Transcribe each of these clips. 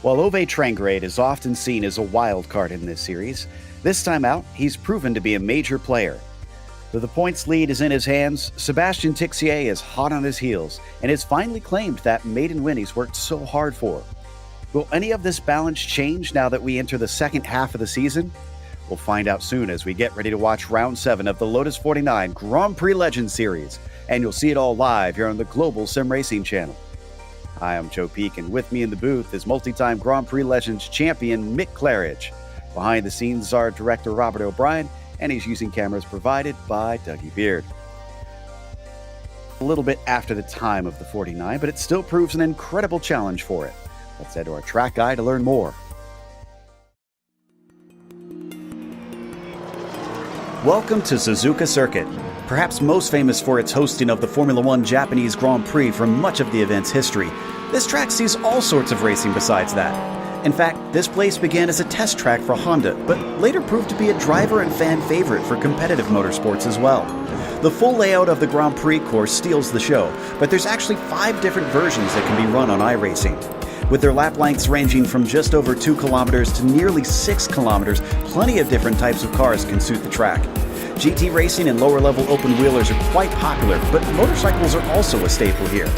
While Ove Trangrade is often seen as a wild card in this series, this time out, he's proven to be a major player. Though the points lead is in his hands, Sebastian Tixier is hot on his heels and has finally claimed that maiden win he's worked so hard for. Will any of this balance change now that we enter the second half of the season? We'll find out soon as we get ready to watch Round 7 of the Lotus 49 Grand Prix Legends Series, and you'll see it all live here on the Global Sim Racing channel. Hi, I'm Joe Peak, and with me in the booth is multi-time Grand Prix Legends champion Mick Claridge. Behind the scenes is our director Robert O'Brien, and he's using cameras provided by Dougie Beard. A little bit after the time of the 49, but it still proves an incredible challenge for it. Let's head to our track guide to learn more. Welcome to Suzuka Circuit, perhaps most famous for its hosting of the Formula One Japanese Grand Prix for much of the event's history. This track sees all sorts of racing besides that. In fact, this place began as a test track for Honda, but later proved to be a driver and fan favorite for competitive motorsports as well. The full layout of the Grand Prix course steals the show, but there's actually 5 different versions that can be run on iRacing. With their lap lengths ranging from just over 2 kilometers to nearly 6 kilometers, plenty of different types of cars can suit the track. GT racing and lower-level open-wheelers are quite popular, but motorcycles are also a staple here.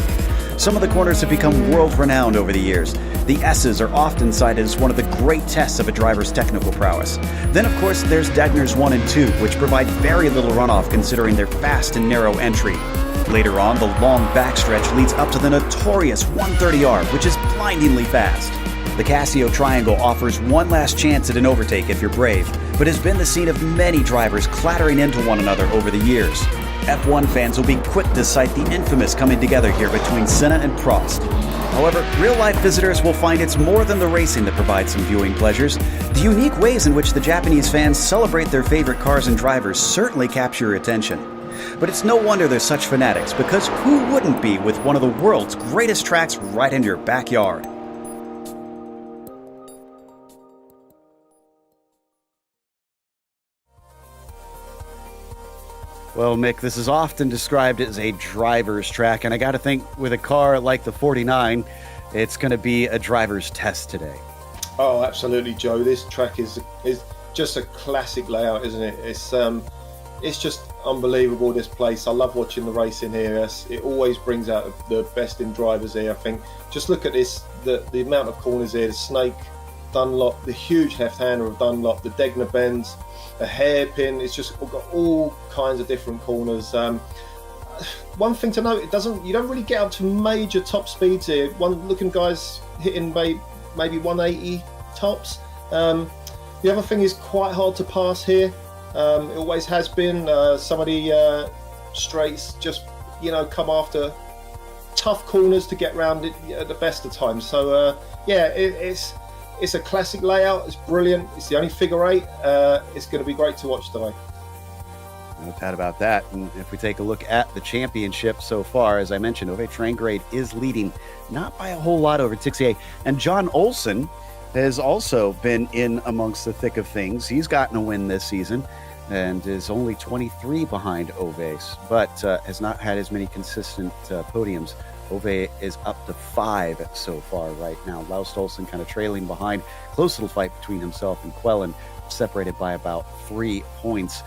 Some of the corners have become world-renowned over the years. The S's are often cited as one of the great tests of a driver's technical prowess. Then, of course, there's Degner's 1 and 2, which provide very little runoff considering their fast and narrow entry. Later on, the long backstretch leads up to the notorious 130R, which is blindingly fast. The Casio Triangle offers one last chance at an overtake if you're brave, but has been the scene of many drivers clattering into one another over the years. F1 fans will be quick to cite the infamous coming together here between Senna and Prost. However, real-life visitors will find it's more than the racing that provides some viewing pleasures. The unique ways in which the Japanese fans celebrate their favorite cars and drivers certainly capture your attention. But it's no wonder they're such fanatics, because who wouldn't be with one of the world's greatest tracks right in your backyard? Well, Mick, this is often described as a driver's track, and I got to think with a car like the 49, it's going to be a driver's test today. Oh, absolutely, Joe. This track is just a classic layout, isn't it? It's just unbelievable, this place. I love watching the racing here. It always brings out the best in drivers here, I think. Just look at this, the amount of corners here, the Snake, Dunlop, the huge left-hander of Dunlop, the Degner bends, a hairpin. It's just got all kinds of different corners. One thing to note, you don't really get up to major top speeds here. Looking guys hitting maybe 180 tops. The other thing is quite hard to pass here. It always has been. Some of the straights just come after tough corners to get round it at the best of times. So it's a classic layout. It's brilliant. It's the only figure 8. It's going to be great to watch today. No doubt about that. And if we take a look at the championship so far, as I mentioned, Ove Trangrade is leading, not by a whole lot over Tixier. And John Olsen has also been in amongst the thick of things. He's gotten a win this season and is only 23 behind Ove's, but has not had as many consistent podiums. Ove is up to 5 so far right now. Laust Olsen kind of trailing behind. Close little fight between himself and Colin, separated by about 3 points.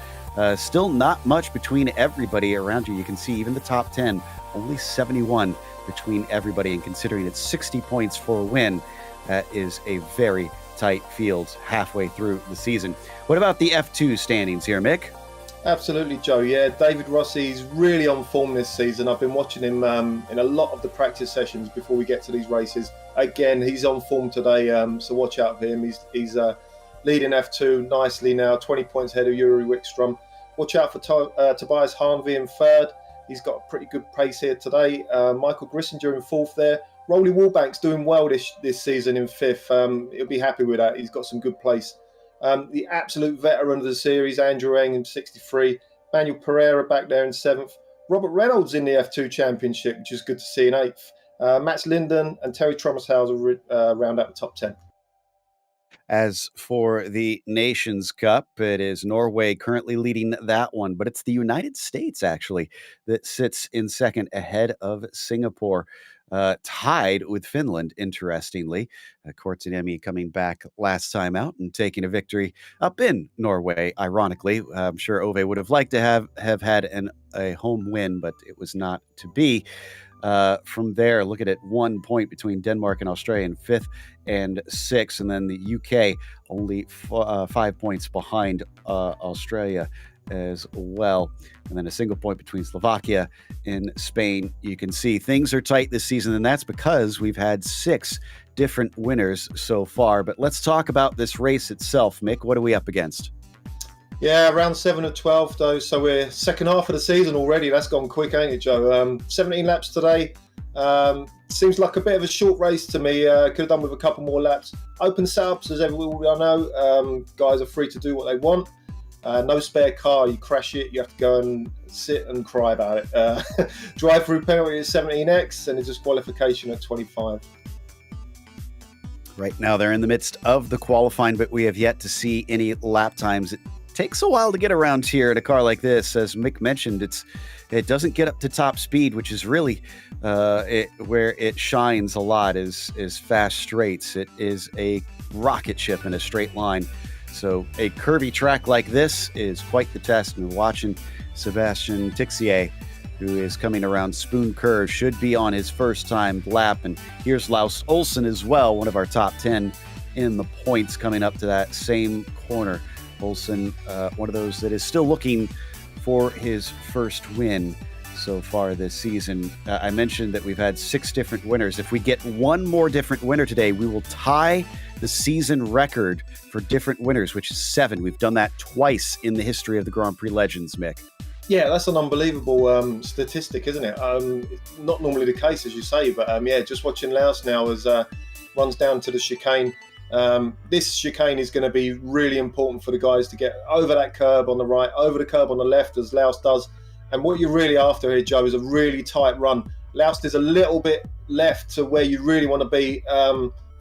Still not much between everybody around you. You can see even the top 10, only 71 between everybody. And considering it's 60 points for a win, that is a very tight field halfway through the season. What about the F2 standings here, Mick? Absolutely, Joe. Yeah, David Rossi's really on form this season. I've been watching him in a lot of the practice sessions before we get to these races. Again, he's on form today, so watch out for him. He's leading F2 nicely now, 20 points ahead of Yuri Wickstrom. Watch out for Tobias Harnvey in 3rd. He's got a pretty good pace here today. Michael Grissinger in 4th there. Rolly Wallbank's doing well this season in 5th. He'll be happy with that. He's got some good pace. The absolute veteran of the series, Andrew Eng in 63. Manuel Pereira back there in 7th. Robert Reynolds in the F2 Championship, which is good to see in 8th. Mats Linden and Terry Trommershauser round out the top 10. As for the Nations Cup, it is Norway currently leading that one, but it's the United States, actually, that sits in second ahead of Singapore. tied with Finland, interestingly. Korteniemi coming back last time out and taking a victory up in Norway, ironically. I'm sure Ove would have liked to have had a home win, but it was not to be. From there, look at it, 1 point between Denmark and Australia in 5th and 6th, and then the UK only 5 points behind Australia as well, and then a single point between Slovakia and Spain. You can see things are tight this season, and that's because we've had 6 different winners so far. But let's talk about this race itself. Mick, what are we up against? Yeah, round 7 of 12 though, so we're second half of the season already. That's gone quick, ain't it, Joe? 17 laps today. Seems like a bit of a short race to me. Could have done with a couple more laps. Open setups, as everyone I know. Guys are free to do what they want. No spare car, you crash it, you have to go and sit and cry about it. Drive-through penalty at 17x and a disqualification at 25. Right now they're in the midst of the qualifying, but we have yet to see any lap times. It takes a while to get around here in a car like this. As Mick mentioned, it doesn't get up to top speed, which is really where it shines a lot is fast straights. It is a rocket ship in a straight line. So a curvy track like this is quite the test. And watching Sebastian Tixier, who is coming around Spoon Curve, should be on his first time lap. And here's Laus Olsen as well, one of our top 10 in the points, coming up to that same corner. Olsen, one of those that is still looking for his first win so far this season. I mentioned that we've had 6 different winners. If we get one more different winner today, we will tie the season record for different winners, which is 7. We've done that twice in the history of the Grand Prix Legends, Mick. Yeah, that's an unbelievable statistic, isn't it? Not normally the case, as you say, but just watching Laus now as runs down to the chicane. This chicane is going to be really important for the guys to get over that curb on the right, over the curb on the left, as Laus does. And what you're really after here, Joe, is a really tight run. Laus is a little bit left to where you really want to be.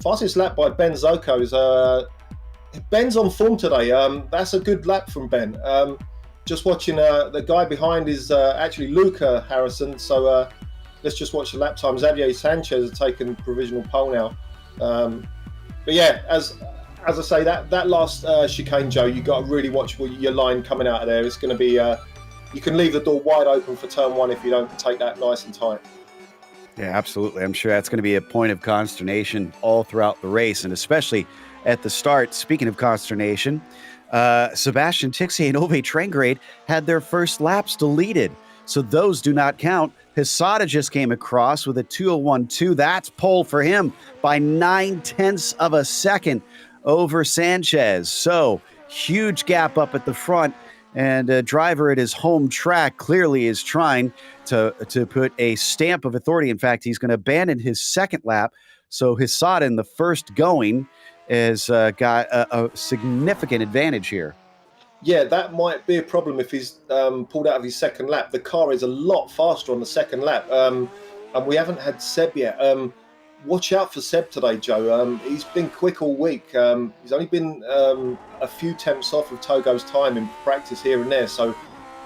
Fastest lap by Ben Zoko is Ben's on form today. That's a good lap from Ben. Just watching the guy behind is actually Luca Harrison. So let's just watch the lap time. Xavier Sanchez has taken provisional pole now. But yeah, as I say, that last chicane, Joe, you got to really watch your line coming out of there. It's going to be you can leave the door wide open for turn 1 if you don't take that nice and tight. Yeah, absolutely. I'm sure that's going to be a point of consternation all throughout the race, and especially at the start. Speaking of consternation, Sebastian Tixier and Ove Trengrade had their first laps deleted, so those do not count. Hisada just came across with a 2:01.2. That's pole for him by 9/10 of a second over Sanchez. So huge gap up at the front. And a driver at his home track clearly is trying to put a stamp of authority. In fact, he's going to abandon his second lap. So Hisada in the first going has got a significant advantage here. Yeah, that might be a problem if he's pulled out of his second lap. The car is a lot faster on the second lap. And we haven't had Seb yet. Watch out for Seb today, Joe. He's been quick all week. He's only been a few tenths off of Togo's time in practice here and there. So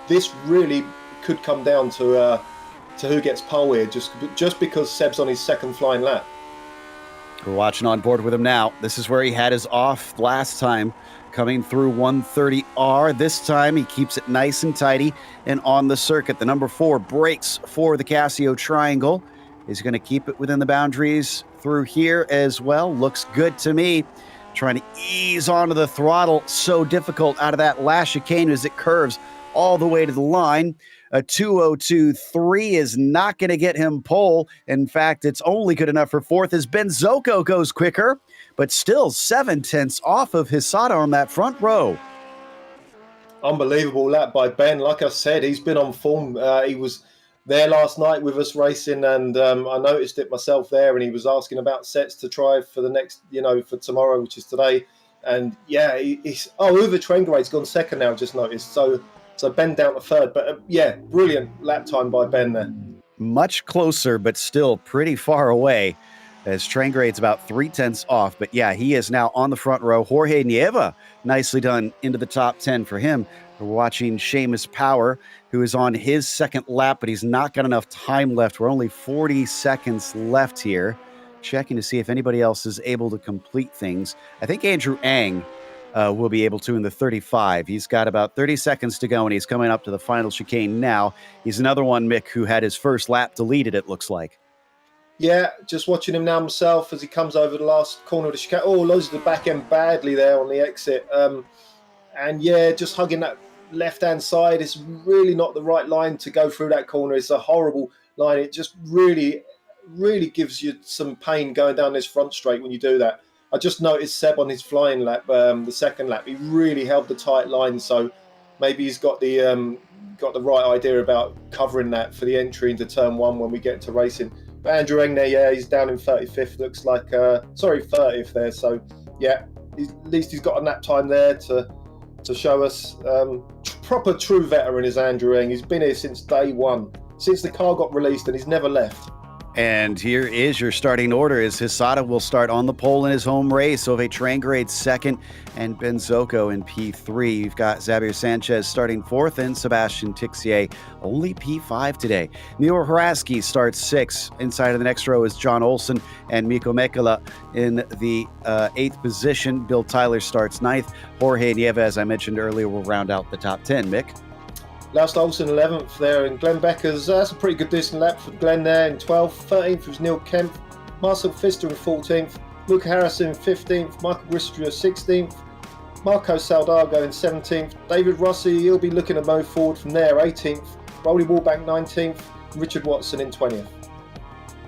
this really could come down to who gets pole here, just because Seb's on his second flying lap. We're watching on board with him now. This is where he had his off last time, coming through 130R. This time he keeps it nice and tidy and on the circuit. The number 4 brakes for the Casio Triangle. Is going to keep it within the boundaries through here as well. Looks good to me. Trying to ease onto the throttle. So difficult out of that last chicane as it curves all the way to the line. A 2:02.3 is not going to get him pole. In fact, it's only good enough for 4th as Ben Zoko goes quicker, but still 7/10 off of Hisada on that front row. Unbelievable lap by Ben. Like I said, he's been on form. He was there last night with us racing, and I noticed it myself there, and he was asking about sets to try for the next, for tomorrow, which is today. And yeah, he's Uwe Trengrade's gone second now, just noticed. So Ben down to 3rd, but brilliant lap time by Ben there. Much closer, but still pretty far away, as Trengrade's about 3/10 off. But yeah, he is now on the front row. Jorge Nieva, nicely done into the top 10 for him. We're watching Seamus Power, who is on his second lap, but he's not got enough time left. We're only 40 seconds left here. Checking to see if anybody else is able to complete things. I think Andrew Ang will be able to in the 35. He's got about 30 seconds to go, and he's coming up to the final chicane now. He's another one, Mick, who had his first lap deleted, it looks like. Yeah, just watching him now myself as he comes over the last corner of the chicane. Oh, loses the back end badly there on the exit. And yeah, just hugging that left-hand side. It's really not the right line to go through that corner. It's a horrible line. It just really gives you some pain going down this front straight when you do that. I just noticed Seb on his flying lap, the second lap, he really held the tight line. So maybe he's got the right idea about covering that for the entry into turn one when we get into racing. But Andrew Eng there, yeah, he's down in 35th. Looks like 30th there. So yeah, at least he's got a nap time there to show us. Proper true veteran is Andrew Eng. He's been here since day one, since the car got released, and he's never left. And here is your starting order as Hisada will start on the pole in his home race. Ove Trangrade second and Benzoko in P3. You've got Xavier Sanchez starting fourth and Sebastian Tixier only P5 today. Mio Haraski starts sixth. Inside of the next row is John Olsen and Mikko Mekala in the eighth position. Bill Tyler starts ninth. Jorge Nieve, as I mentioned earlier, will round out the top 10. Mick? Last Olsen 11th there, and Glenn Becker's, that's a pretty good distance lap for Glenn there in 12th. 13th was Neil Kemp, Marcel Pfister in 14th, Luca Harrison 15th, Michael Gristria 16th, Marco Saldago in 17th, David Rossi, he'll be looking to move forward from there, 18th, Rolly Wallbank 19th, Richard Watson in 20th.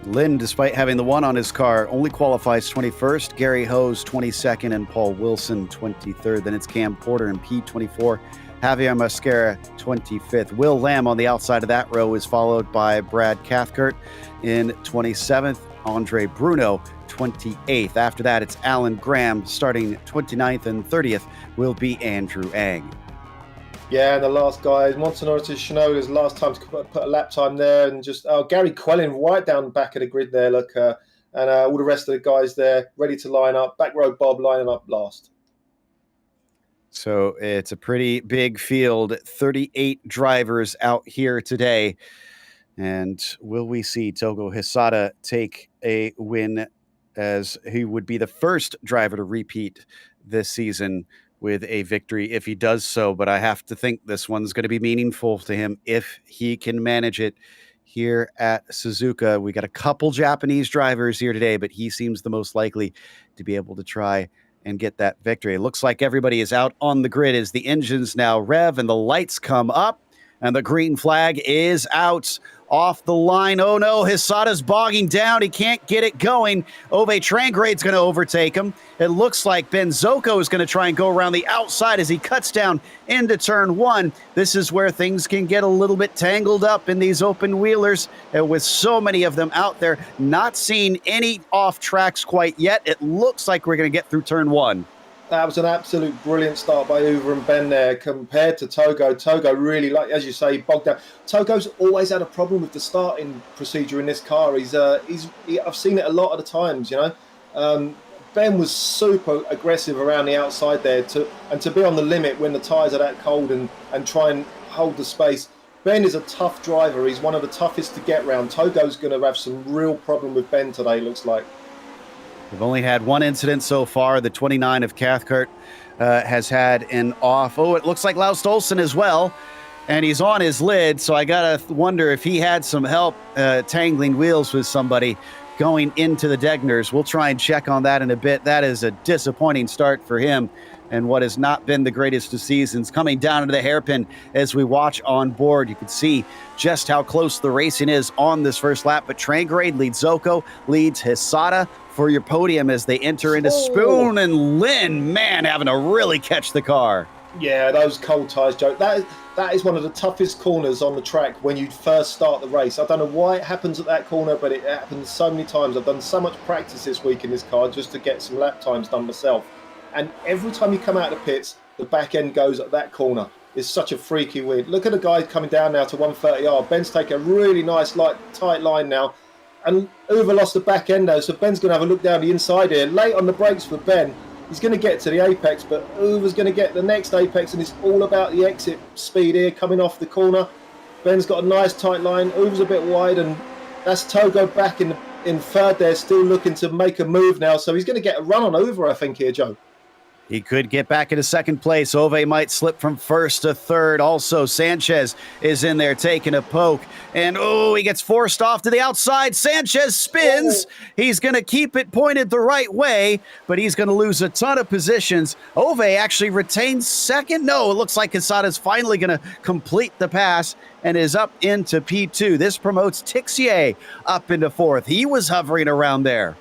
Lynn, despite having the one on his car, only qualifies 21st. Gary Hose 22nd and Paul Wilson 23rd. Then it's Cam Porter in P24. Javier Mascara 25th. Will Lamb on the outside of that row is followed by Brad Cathcart in 27th. Andre Bruno 28th. After that, it's Alan Graham starting 29th, and 30th will be Andrew Ang. Yeah, and the last guy is Montanaro to Shinoda's last time to put a lap time there, and just Gary Quellen right down the back of the grid there, look, and all the rest of the guys there ready to line up. Back row Bob lining up last. So it's a pretty big field, 38 drivers out here today. And will we see Togo Hisada take a win, as he would be the first driver to repeat this season with a victory if he does so? But I have to think this one's going to be meaningful to him if he can manage it here at Suzuka. We got a couple Japanese drivers here today, but he seems the most likely to be able to try and get that victory. It looks like everybody is out on the grid as the engines now rev and the lights come up and the green flag is out off the line. Oh no, Hisada's bogging down. He can't get it going. Ove Trangrade's going to overtake him. It looks like Benzoko is going to try and go around the outside as he cuts down into turn one. This is where things can get a little bit tangled up in these open wheelers, with so many of them out there. Not seeing any off tracks quite yet. It looks like we're going to get through turn one. That was an absolute brilliant start by Uwe and Ben there compared to Togo. Togo really, like as you say, bogged down. Togo's always had a problem with the starting procedure in this car. I've seen it a lot of the times, you know. Ben was super aggressive around the outside there to be on the limit when the tyres are that cold and try and hold the space. Ben is a tough driver. He's one of the toughest to get round. Togo's going to have some real problem with Ben today, looks like. We've only had one incident so far. The 29 of Cathcart has had an off. Oh, it looks like Laust Olsen as well. And he's on his lid, so I got to wonder if he had some help tangling wheels with somebody going into the Degners. We'll try and check on that in a bit. That is a disappointing start for him, and what has not been the greatest of seasons. Coming down into the hairpin as we watch on board, you can see just how close the racing is on this first lap. But Trangrade leads Zoko, leads Hisada for your podium as they enter into Spoon and Lynn. Man, having to really catch the car. Yeah, those cold tyres, Joe. That is one of the toughest corners on the track when you first start the race. I don't know why it happens at that corner, but it happens so many times. I've done so much practice this week in this car just to get some lap times done myself. And every time you come out of the pits, the back end goes at that corner. It's such a freaky weird. Look at the guy coming down now to 130R. Ben's taking a really nice, tight line now. And Uwe lost the back end though, so Ben's going to have a look down the inside here. Late on the brakes for Ben. He's going to get to the apex, but Uwe's going to get the next apex, and it's all about the exit speed here coming off the corner. Ben's got a nice tight line. Uwe's a bit wide, and that's Togo back in third there, still looking to make a move now. So he's going to get a run on Uwe, I think, here, Joe. He could get back into second place. Ove might slip from first to third. Also, Sanchez is in there taking a poke. And, he gets forced off to the outside. Sanchez spins. He's going to keep it pointed the right way, but he's going to lose a ton of positions. Ove actually retains second. No, it looks like Quesada's finally going to complete the pass and is up into P2. This promotes Tixier up into fourth. He was hovering around there.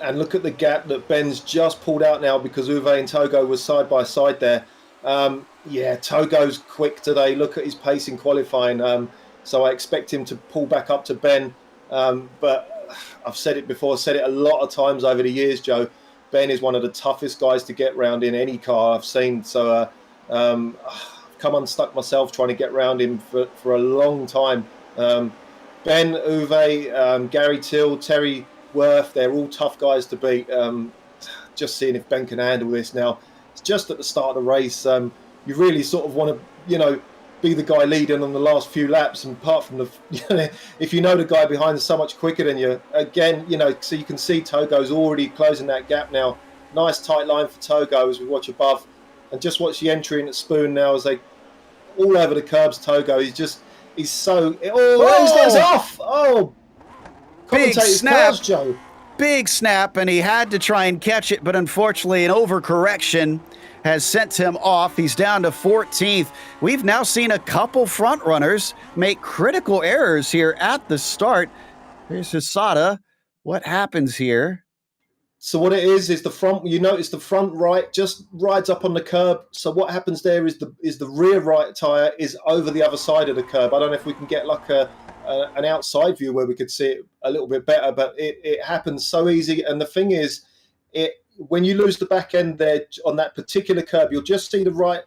And look at the gap that Ben's just pulled out now because Uwe and Togo was side by side there. Togo's quick today. Look at his pace in qualifying. So I expect him to pull back up to Ben. But I've said it before, said it a lot of times over the years, Joe. Ben is one of the toughest guys to get round in any car I've seen. So I've come unstuck myself trying to get round him for a long time. Ben, Uwe, Gary Till, Terry Worth, they're all tough guys to beat. Just seeing if Ben can handle this now. It's just at the start of the race. You really sort of want to, be the guy leading on the last few laps. And apart from if you know the guy behind is so much quicker than you, again, so you can see Togo's already closing that gap now. Nice tight line for Togo as we watch above. And just watch the entry in at Spoon now as they all over the curbs. Togo, he's so, he's off. Big snap, Joe. Big snap, and he had to try and catch it, but unfortunately an overcorrection has sent him off. He's down to 14th. We've now seen a couple front runners make critical errors here at the start. Here's Quesada. What happens here? So what it is the front, you notice the front right just rides up on the curb. So what happens there is the rear right tyre is over the other side of the curb. I don't know if we can get like an outside view where we could see it a little bit better, but it happens so easy. And the thing is, when you lose the back end there on that particular curb, you'll just see the right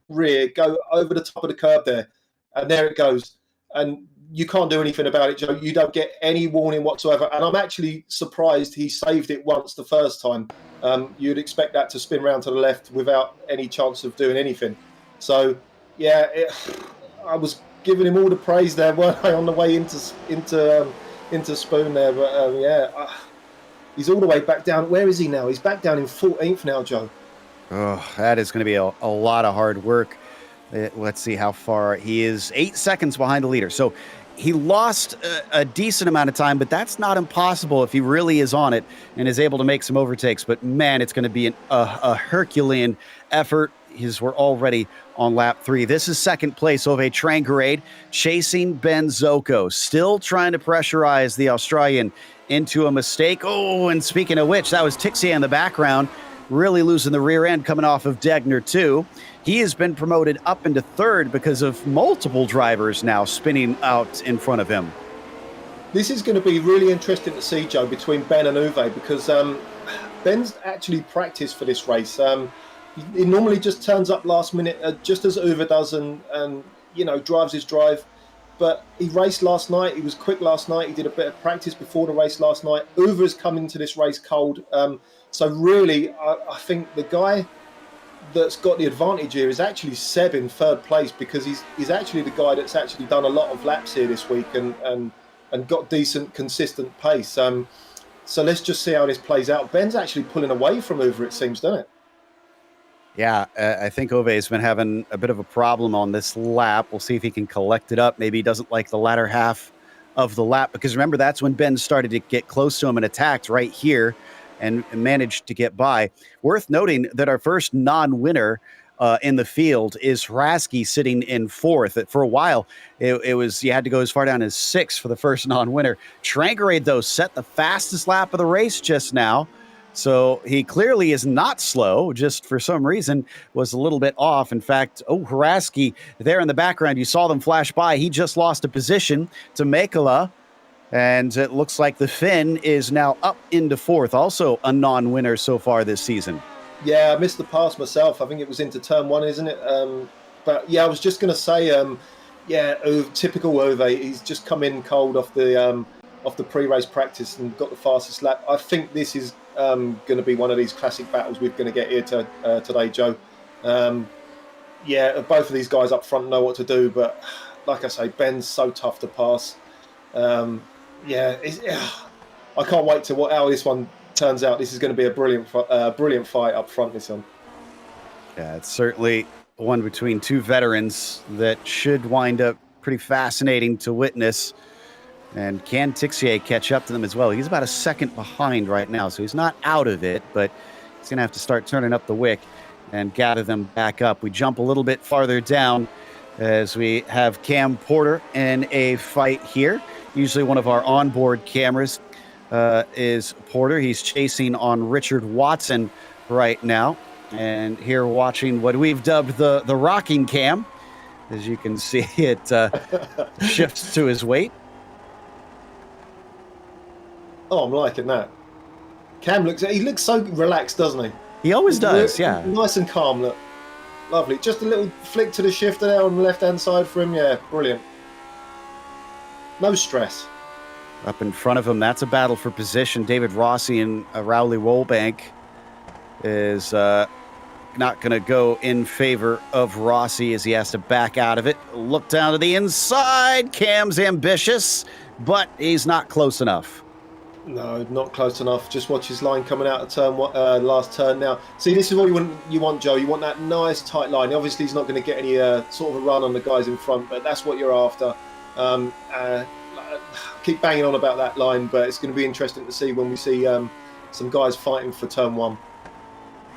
rear go over the top of the curb there, and there it goes. And you can't do anything about it, Joe. You don't get any warning whatsoever. And I'm actually surprised he saved it once the first time. You'd expect that to spin round to the left without any chance of doing anything. So, yeah, I was giving him all the praise there, weren't I, on the way into Spoon there? But he's all the way back down. Where is he now? He's back down in 14th now, Joe. Oh, that is going to be a lot of hard work. Let's see how far he is. 8 seconds behind the leader. So he lost a decent amount of time, but that's not impossible if he really is on it and is able to make some overtakes. But man, it's going to be a Herculean effort. We're already on lap 3. This is second place, Ove Trangarade, chasing Ben Zoko, still trying to pressurize the Australian into a mistake. Oh, and speaking of which, that was Tixier in the background, really losing the rear end coming off of Degner too. He has been promoted up into third because of multiple drivers now spinning out in front of him. This is going to be really interesting to see, Joe, between Ben and Uwe, because Ben's actually practiced for this race. He normally just turns up last minute, just as Uwe does, and drives his drive. But he raced last night. He was quick last night. He did a bit of practice before the race last night. Uwe's come into this race cold. So really, I think the guy that's got the advantage here is actually Seb in third place, because he's actually the guy that's actually done a lot of laps here this week and got decent, consistent pace. So let's just see how this plays out. Ben's actually pulling away from Uwe, it seems, doesn't it? Yeah, I think Ove has been having a bit of a problem on this lap. We'll see if he can collect it up. Maybe he doesn't like the latter half of the lap, because remember, that's when Ben started to get close to him and attacked right here and managed to get by. Worth noting that our first non-winner in the field is Rasky, sitting in fourth. For a while, it was you had to go as far down as 6 for the first non-winner. Trangarade, though, set the fastest lap of the race just now. So he clearly is not slow, just for some reason was a little bit off. In fact, Haraski there in the background, you saw them flash by. He just lost a position to Mekala, and it looks like the Finn is now up into fourth, also a non-winner so far this season. Yeah, I missed the pass myself. I think it was into turn 1, isn't it? But yeah, I was just going to say, typical Ove. He's just come in cold off the off the pre-race practice and got the fastest lap. I think this is going to be one of these classic battles we're going to get here today, Joe. Both of these guys up front know what to do, but like I say, Ben's so tough to pass. I can't wait to how this one turns out. This is going to be a brilliant fight up front, this one. Yeah, it's certainly one between two veterans that should wind up pretty fascinating to witness. And can Tixier catch up to them as well? He's about a second behind right now, so he's not out of it, but he's going to have to start turning up the wick and gather them back up. We jump a little bit farther down as we have Cam Porter in a fight here. Usually one of our onboard cameras is Porter. He's chasing on Richard Watson right now. And here watching what we've dubbed the rocking cam. As you can see, it shifts to his weight. Oh, I'm liking that. Cam looks so relaxed, doesn't he? He always does, yeah. Nice and calm, look. Lovely. Just a little flick to the shifter there on the left-hand side for him. Yeah, brilliant. No stress. Up in front of him, that's a battle for position. David Rossi and Rowley Woolbank is not going to go in favor of Rossi as he has to back out of it. Look down to the inside. Cam's ambitious, but he's not close enough. No, not close enough. Just watch his line coming out of turn last turn now. See, this is what you want, Joe. You want that nice tight line. Obviously, he's not going to get any sort of a run on the guys in front, but that's what you're after. Keep banging on about that line, but it's going to be interesting to see when we see some guys fighting for turn one.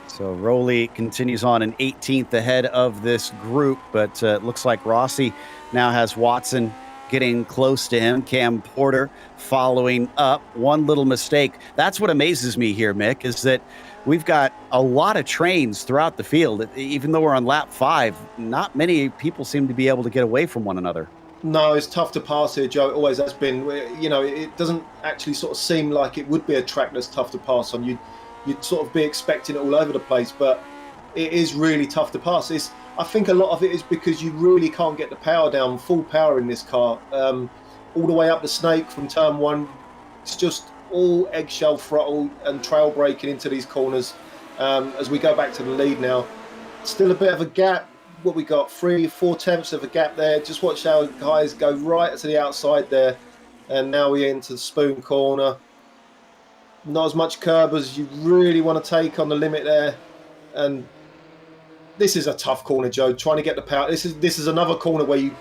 So Rowley continues on in 18th ahead of this group, but it looks like Rossi now has Watson getting close to him. Cam Porter following up. One little mistake. That's what amazes me here, Mick, is that we've got a lot of trains throughout the field. Even though we're on lap 5, not many people seem to be able to get away from one another. No, it's tough to pass here, Joe. It always has been. You know, it doesn't actually sort of seem like it would be a track that's tough to pass on. You'd sort of be expecting it all over the place, but it is really tough to pass. I think a lot of it is because you really can't get the power down, full power in this car. All the way up the snake from turn 1, it's just all eggshell throttle and trail braking into these corners. As we go back to the lead now, still a bit of a gap. What we got, 3-4 tenths of a gap there. Just watch how guys go right to the outside there. And now we're into the spoon corner. Not as much curb as you really want to take on the limit there. And this is a tough corner, Joe. Trying to get the power. This is another corner where you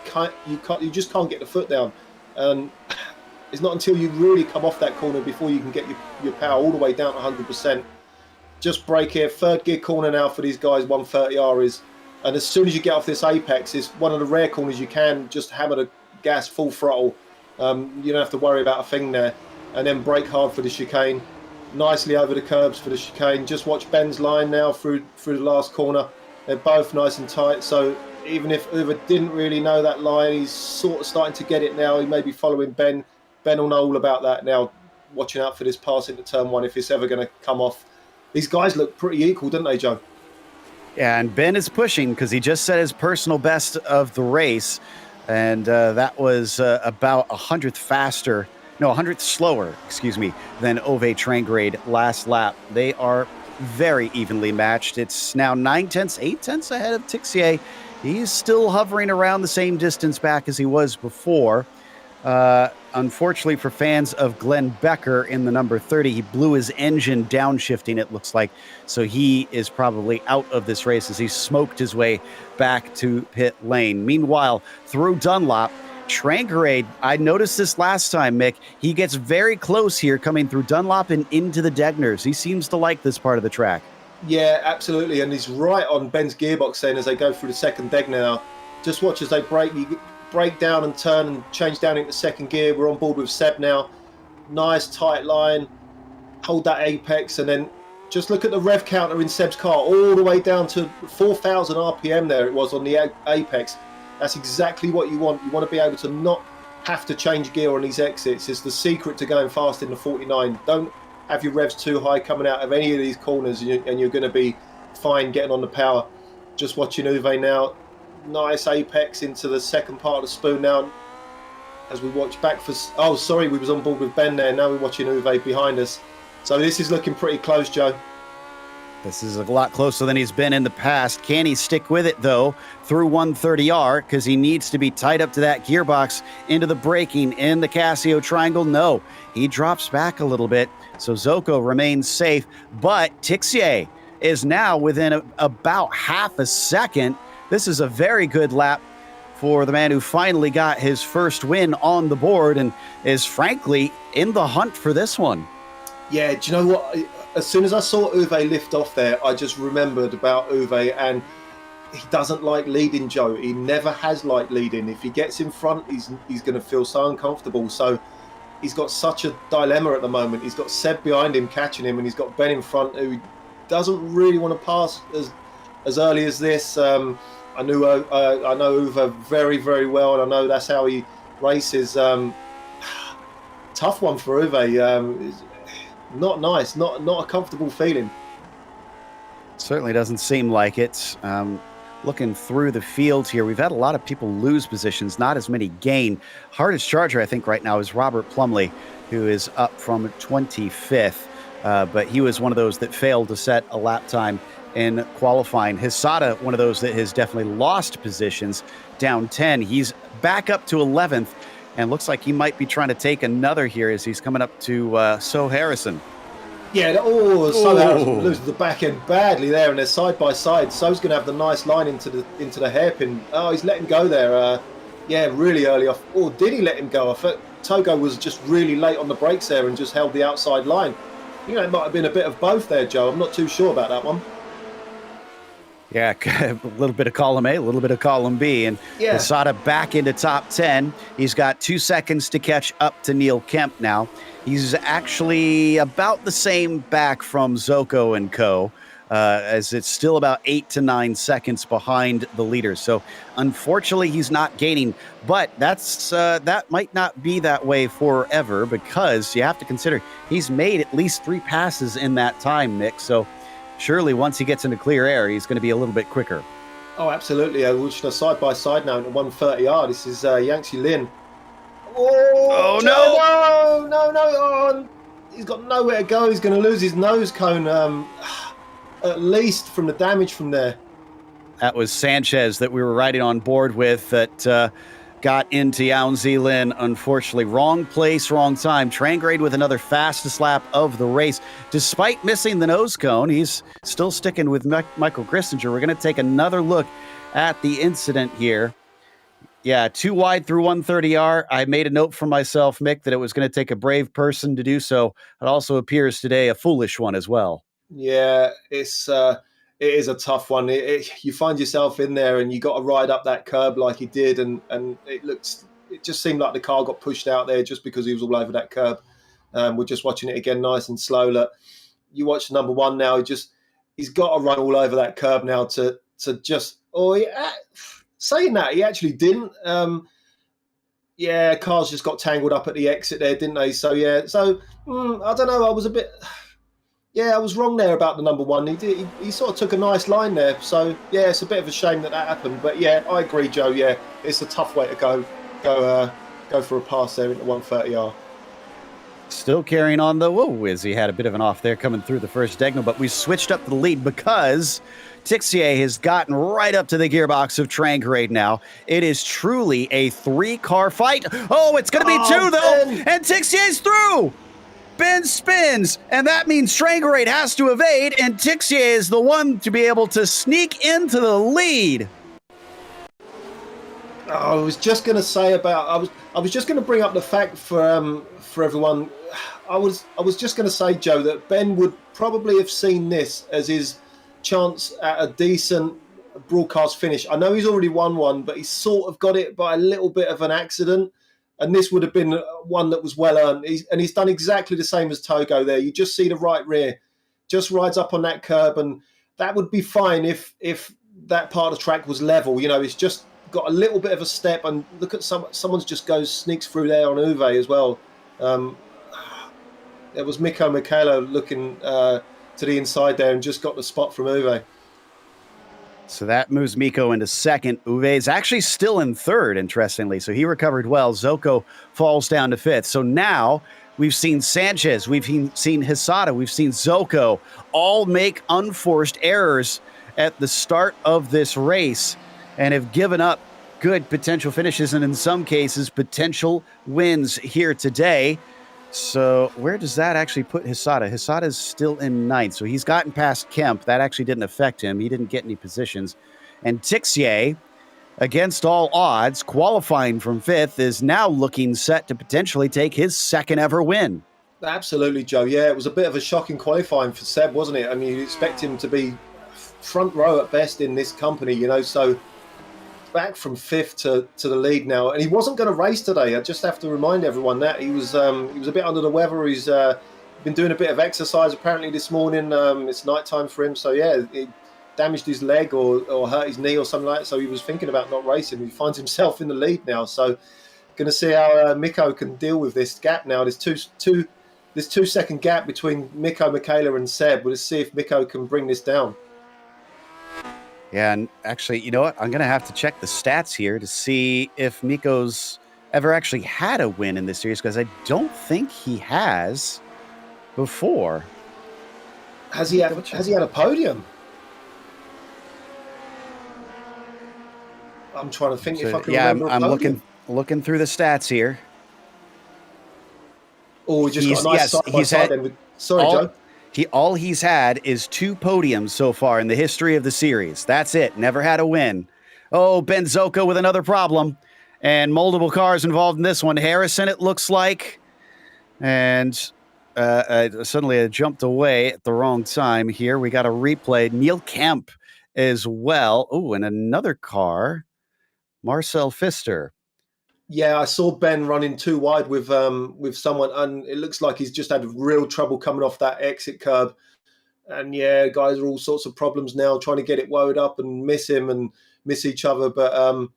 just can't get the foot down. And it's not until you really come off that corner before you can get your power all the way down to 100%. Just brake here. 3rd gear corner now for these guys. 130R is. And as soon as you get off this apex, it's one of the rare corners you can just hammer the gas full throttle. You don't have to worry about a thing there. And then brake hard for the chicane. Nicely over the curbs for the chicane. Just watch Ben's line now through the last corner. They're both nice and tight. So even if Uwe didn't really know that line, he's sort of starting to get it now. He may be following Ben. Ben will know all about that now, watching out for this pass into turn 1 if it's ever going to come off. These guys look pretty equal, don't they, Joe? Yeah, and Ben is pushing because he just set his personal best of the race, and that was about 100th slower, than Ove Trangrade last lap. They are very evenly matched. It's now 8 tenths ahead of Tixier. He's still hovering around the same distance back as he was before. Unfortunately for fans of Glenn Becker in the number 30, he blew his engine downshifting, it looks like. So he is probably out of this race as he smoked his way back to pit lane. Meanwhile, through Dunlop, Trangrade, I noticed this last time, Mick, he gets very close here coming through Dunlop and into the Degners. He seems to like this part of the track. Yeah, absolutely. And he's right on Ben's gearbox then as they go through the second Degner now. Just watch as they break down and turn and change down into second gear. We're on board with Seb now. Nice tight line. Hold that apex and then just look at the rev counter in Seb's car all the way down to 4,000 RPM there it was on the apex. That's exactly what you want. You want to be able to not have to change gear on these exits. It's the secret to going fast in the 49. Don't have your revs too high coming out of any of these corners and you're going to be fine getting on the power. Just watching Uwe now. Nice apex into the second part of the spoon now. as we watch back for... Oh, sorry, we was on board with Ben there. Now we're watching Uwe behind us. So this is looking pretty close, Joe. This is a lot closer than he's been in the past. Can he stick with it, though, through 130R? Because he needs to be tied up to that gearbox into the braking in the Casio triangle. No, he drops back a little bit. So Zoko remains safe. But Tixier is now within about half a second. This is a very good lap for the man who finally got his first win on the board and is frankly in the hunt for this one. Yeah, do you know what? As soon as I saw Uwe lift off there, I just remembered about Uwe, and he doesn't like leading, Joe. He never has liked leading. If he gets in front, he's going to feel so uncomfortable. So he's got such a dilemma at the moment. He's got Seb behind him catching him, and he's got Ben in front who doesn't really want to pass as early as this. I know Uwe very, very well, and I know that's how he races. Tough one for Uwe. Not nice, not a comfortable feeling. Certainly doesn't seem like it. Looking through the field here, we've had a lot of people lose positions, not as many gain. Hardest charger, I think, right now is Robert Plumley, who is up from 25th. But he was one of those that failed to set a lap time in qualifying. Hisada, one of those that has definitely lost positions, down 10. He's back up to 11th. And looks like he might be trying to take another here as he's coming up to So Harrison. Yeah, So Harrison loses the back end badly there, and they're side by side. So's going to have the nice line into the hairpin. Oh, he's letting go there. Yeah, really early off. Or did he let him go off? Togo was just really late on the brakes there and just held the outside line. You know, it might have been a bit of both there, Joe. I'm not too sure about that one. Yeah, a little bit of column A, a little bit of column B. And Hisada back into top 10. He's got 2 seconds to catch up to Neil Kemp now. He's actually about the same back from Zoko and co. As it's still about 8 to 9 seconds behind the leaders. So unfortunately, he's not gaining. But that might not be that way forever, because you have to consider he's made at least 3 passes in that time, Nick. So surely once he gets into clear air, he's going to be a little bit quicker. Oh, absolutely. We're just side by side now into 130R. This is Yangtze Lin. Oh, no! No! Oh, he's got nowhere to go. He's going to lose his nose cone, at least from the damage from there. That was Sanchez that we were riding on board with that got into Yangtze Lin. Unfortunately, wrong place, wrong time. Trangrade with another fastest lap of the race. Despite missing the nose cone, he's still sticking with Michael Grissinger. We're going to take another look at the incident here. Yeah, too wide through 130R. I made a note for myself, Mick, that it was going to take a brave person to do so. It also appears today a foolish one as well. Yeah, it is a tough one. You find yourself in there and you got to ride up that curb like he did, and it just seemed like the car got pushed out there just because he was all over that curb. We're just watching it again nice and slow. Look, you watch number one now, he's got to run all over that curb now to just... saying that, he actually didn't. Cars just got tangled up at the exit there, didn't they? So, I don't know. I was a bit... Yeah, I was wrong there about the number one. He sort of took a nice line there. So, yeah, it's a bit of a shame that happened. But, yeah, I agree, Joe. Yeah, it's a tough way to go for a pass there into 130R. Still carrying on, though. Whoa, Wiz, he had a bit of an off there coming through the first Degno. But we switched up to the lead because Tixier has gotten right up to the gearbox of Trangrade now. It is truly a 3-car fight. Oh, it's going to be 2, though. Ben. And Tixier's through. Ben spins, and that means Trangrade has to evade, and Tixier is the one to be able to sneak into the lead. I was just going to say I was just going to bring up the fact for everyone. I was just going to say, Joe, that Ben would probably have seen this as his chance at a decent broadcast finish. I know he's already won one, but he sort of got it by a little bit of an accident. And this would have been one that was well earned. He's done exactly the same as Togo there. You just see the right rear, just rides up on that curb, and that would be fine if that part of the track was level. You know, it's just got a little bit of a step, and look at someone's just sneaks through there on Uwe as well. There was Mikko Michaela looking to the inside there and just got the spot from Uwe. So that moves Miko into second. Uwe is actually still in third, interestingly. So he recovered well. Zoko falls down to fifth. So now we've seen Sanchez, we've seen Hisada, we've seen Zoko all make unforced errors at the start of this race and have given up good potential finishes and in some cases potential wins here today. So where does that actually put Hisada? Hisada is still in ninth, so he's gotten past Kemp. That actually didn't affect him. He didn't get any positions. And Tixier, against all odds, qualifying from fifth, is now looking set to potentially take his second ever win. Absolutely, Joe. Yeah, it was a bit of a shocking qualifying for Seb, wasn't it? I mean, you'd expect him to be front row at best in this company, you know, so back from fifth to the lead now, and he wasn't going to race today. I just have to remind everyone that he was a bit under the weather. He's been doing a bit of exercise apparently this morning. It's nighttime for him, so yeah, he damaged his leg or hurt his knee or something like that. So he was thinking about not racing. He finds himself in the lead now. So going to see how Miko can deal with this gap now. There's two second gap between Miko, Michaela, and Seb. We'll see if Miko can bring this down. Yeah, and actually, you know what? I'm going to have to check the stats here to see if Miko's ever actually had a win in this series, because I don't think he has before. Has he had a podium? I'm trying to think if I can remember a podium. I'm looking through the stats here. Oh, we just got a nice side by side then. Sorry, Joe. All he's had is 2 podiums so far in the history of the series. That's it. Never had a win. Oh, Ben Zoko with another problem. And multiple cars involved in this one. Harrison, it looks like. And suddenly I jumped away at the wrong time here. We got a replay. Neil Kemp as well. Oh, and another car. Marcel Pfister. Yeah, I saw Ben running too wide with someone, and it looks like he's just had real trouble coming off that exit curb. And yeah, guys are all sorts of problems now, trying to get it wound up and miss him and miss each other. But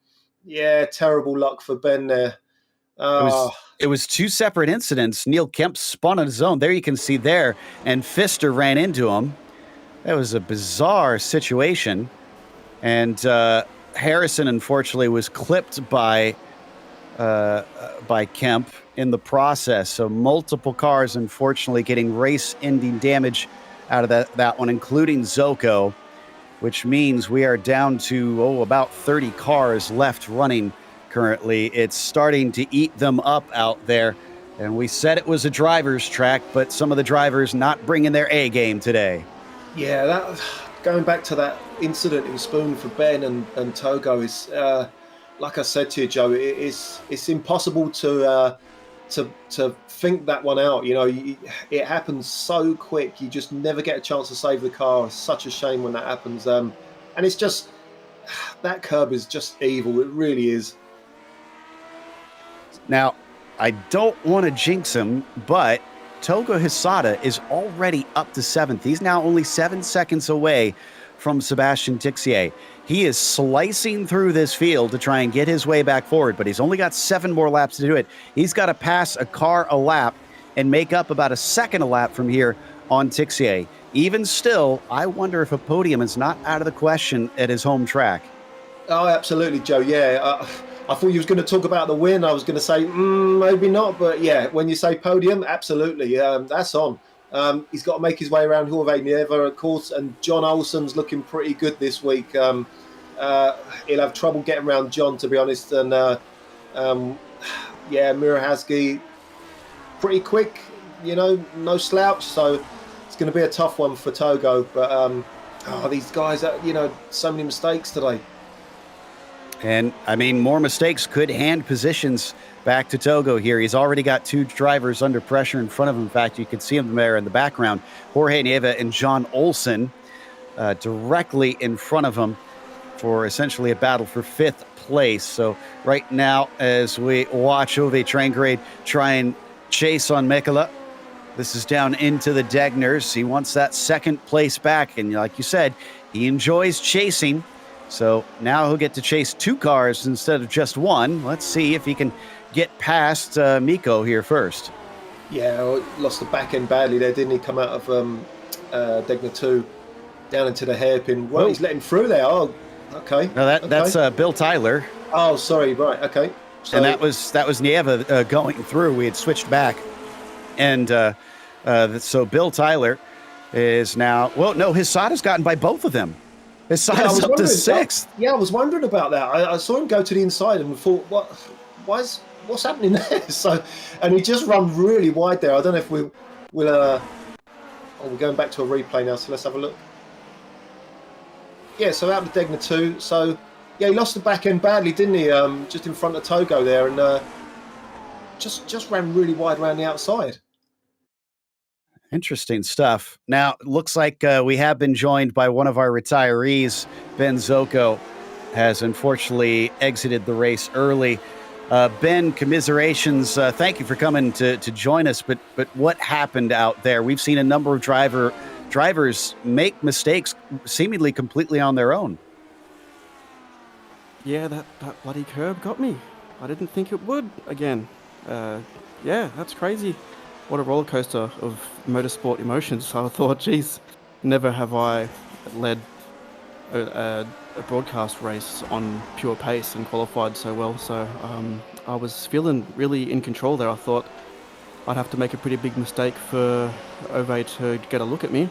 yeah, terrible luck for Ben there. It was 2 separate incidents. Neil Kemp spun on his own. There you can see there, and Pfister ran into him. That was a bizarre situation. And Harrison, unfortunately, was clipped by Kemp in the process. So multiple cars, unfortunately, getting race-ending damage out of that one, including Zoko, which means we are down to, about 30 cars left running currently. It's starting to eat them up out there. And we said it was a driver's track, but some of the drivers not bringing their A game today. Yeah, going back to that incident in Spoon for Ben and Togo is... like I said to you, Joe, it's impossible to think that one out. You know, it happens so quick. You just never get a chance to save the car. It's such a shame when that happens. And it's just, that curb is just evil. It really is. Now, I don't want to jinx him, but Togo Hisada is already up to 7th. He's now only 7 seconds away from Sebastian Tixier. He is slicing through this field to try and get his way back forward, but he's only got 7 more laps to do it. He's got to pass a car a lap and make up about a second a lap from here on Tixier. Even still, I wonder if a podium is not out of the question at his home track. Oh, absolutely, Joe. Yeah, I thought you was going to talk about the win. I was going to say, maybe not. But yeah, when you say podium, absolutely. That's on. He's got to make his way around Jorge Nieva, of course, and John Olsen's looking pretty good this week. He'll have trouble getting around John, to be honest. And yeah, Mirahaski, pretty quick, you know, no slouch. So it's going to be a tough one for Togo. But these guys, you know, so many mistakes today. And, I mean, more mistakes could hand positions back to Togo here. He's already got 2 drivers under pressure in front of him. In fact, you can see them there in the background. Jorge Nieva and John Olsen directly in front of him for essentially a battle for 5th place. So right now, as we watch Ove Trangrade try and chase on Mikela, this is down into the Degners. He wants that 2nd place back. And like you said, he enjoys chasing. So now he'll get to chase 2 cars instead of just 1. Let's see if he can get past Miko here first. Yeah, lost the back end badly there, didn't he? Come out of Degner 2. down into the hairpin. Well, he's letting through there. Oh, okay. No, that's Bill Tyler. Oh, sorry. Right. Okay. So, and that was Nieva going through. We had switched back, and so Bill Tyler is now. Well, no, Hisada's gotten by both of them. Hisada's up to sixth. I was wondering about that. I saw him go to the inside and thought, what's happening there? So, and he just run really wide there. I don't know if we're going back to a replay now. So let's have a look. Yeah, so out of Degner 2. So, yeah, he lost the back end badly, didn't he? Just in front of Togo there, and just ran really wide around the outside. Interesting stuff. Now, looks like we have been joined by one of our retirees. Ben Zocco has unfortunately exited the race early. Ben, commiserations. Thank you for coming to join us. But what happened out there? We've seen a number of drivers make mistakes seemingly completely on their own. Yeah, that bloody curb got me. I didn't think it would again. Yeah, that's crazy. What a roller coaster of motorsport emotions. I thought, geez, never have I led a broadcast race on pure pace and qualified so well. So I was feeling really in control there. I thought I'd have to make a pretty big mistake for Ove to get a look at me.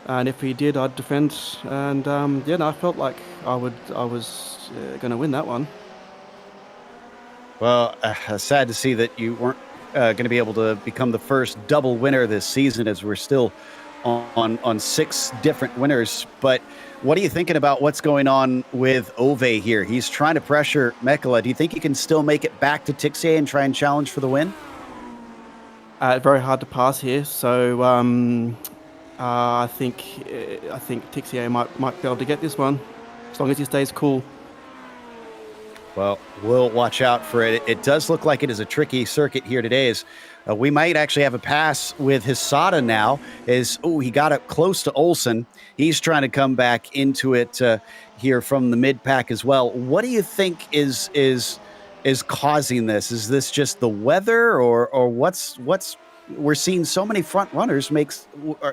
And if he did, I'd defend. And I felt like I was going to win that one. Well, sad to see that you weren't going to be able to become the first double winner this season, as we're still on 6 different winners. But what are you thinking about what's going on with Ove here? He's trying to pressure Mekala. Do you think he can still make it back to Tixier and try and challenge for the win? Very hard to pass here. So I think Tixier might be able to get this one, as long as he stays cool. Well, we'll watch out for it. It does look like it is a tricky circuit here today. As we might actually have a pass with Hisada now. He got up close to Olsen. He's trying to come back into it here from the mid pack as well. What do you think is causing this? Is this just the weather, or what's? We're seeing so many front runners make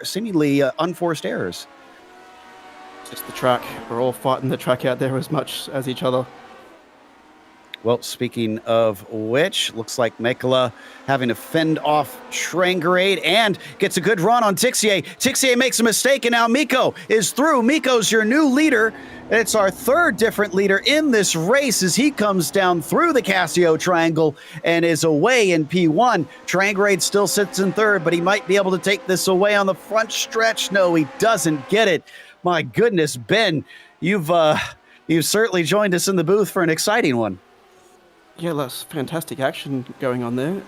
seemingly unforced errors. Just the track. We're all fighting the track out there as much as each other. Well, speaking of which, looks like Mekala having to fend off Trangerade and gets a good run on Tixier. Tixier makes a mistake, and now Miko is through. Miko's your new leader. It's our 3rd different leader in this race as he comes down through the Casio Triangle and is away in P1. Trangerade still sits in 3rd, but he might be able to take this away on the front stretch. No, he doesn't get it. My goodness, Ben, you've certainly joined us in the booth for an exciting one. Yeah, that's fantastic action going on there.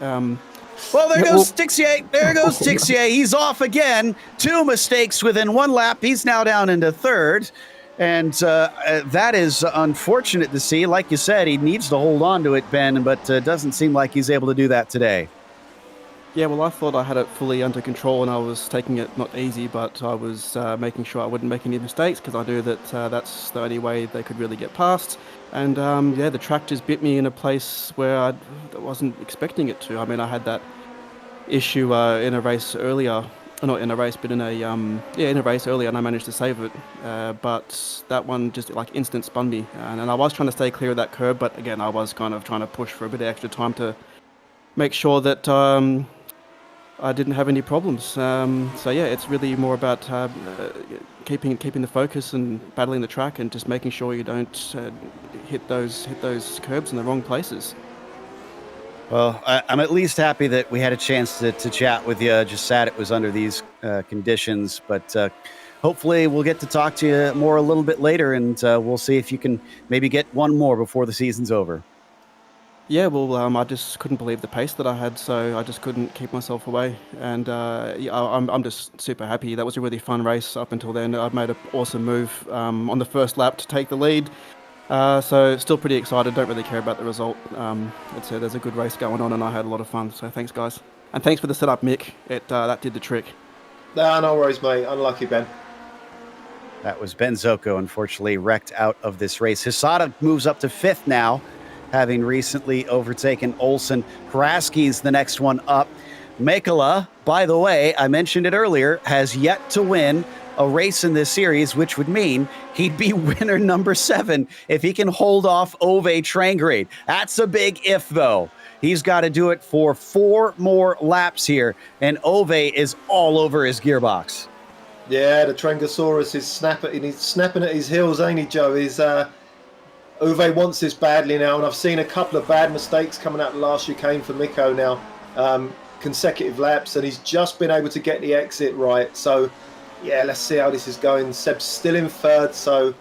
Well, there goes Tixier. There goes Tixier. He's off again. 2 mistakes within 1 lap. He's now down into 3rd. And that is unfortunate to see. Like you said, he needs to hold on to it, Ben, but doesn't seem like he's able to do that today. Yeah, well, I thought I had it fully under control and I was taking it not easy, but I was making sure I wouldn't make any mistakes because I knew that that's the only way they could really get past. And the track just bit me in a place where I wasn't expecting it to. I mean, I had that issue in a race earlier. Not in a race, but in a race earlier, and I managed to save it. But that one just like instant spun me. And I was trying to stay clear of that curb, but again, I was kind of trying to push for a bit of extra time to make sure that I didn't have any problems. So yeah, it's really more about keeping the focus and battling the track and just making sure you don't hit those curbs in the wrong places. Well, I'm at least happy that we had a chance to chat with you. Just sad it was under these conditions, but hopefully we'll get to talk to you more a little bit later, and we'll see if you can maybe get one more before the season's over. Yeah, well, I just couldn't believe the pace that I had, so I just couldn't keep myself away. And I'm just super happy. That was a really fun race up until then. I've made an awesome move on the first lap to take the lead. So still pretty excited. Don't really care about the result. There's a good race going on, and I had a lot of fun. So thanks, guys, and thanks for the setup, Mick. That did the trick. No worries, mate. Unlucky, Ben. That was Ben Zocco, unfortunately wrecked out of this race. Hisada moves up to 5th now, having recently overtaken Olsen. Hraski's the next one up. Mekala, by the way, I mentioned it earlier, has yet to win a race in this series, which would mean he'd be winner number 7 if he can hold off Ove Trangrade. That's a big if, though. He's got to do it for 4 more laps here, and Ove is all over his gearbox. Yeah, the Trangosaurus is snapping at his heels, ain't he, Joe? Uwe wants this badly now, and I've seen a couple of bad mistakes coming out the last chicane for Mikko now. Consecutive laps, and he's just been able to get the exit right. So, yeah, let's see how this is going. Seb's still in 3rd, so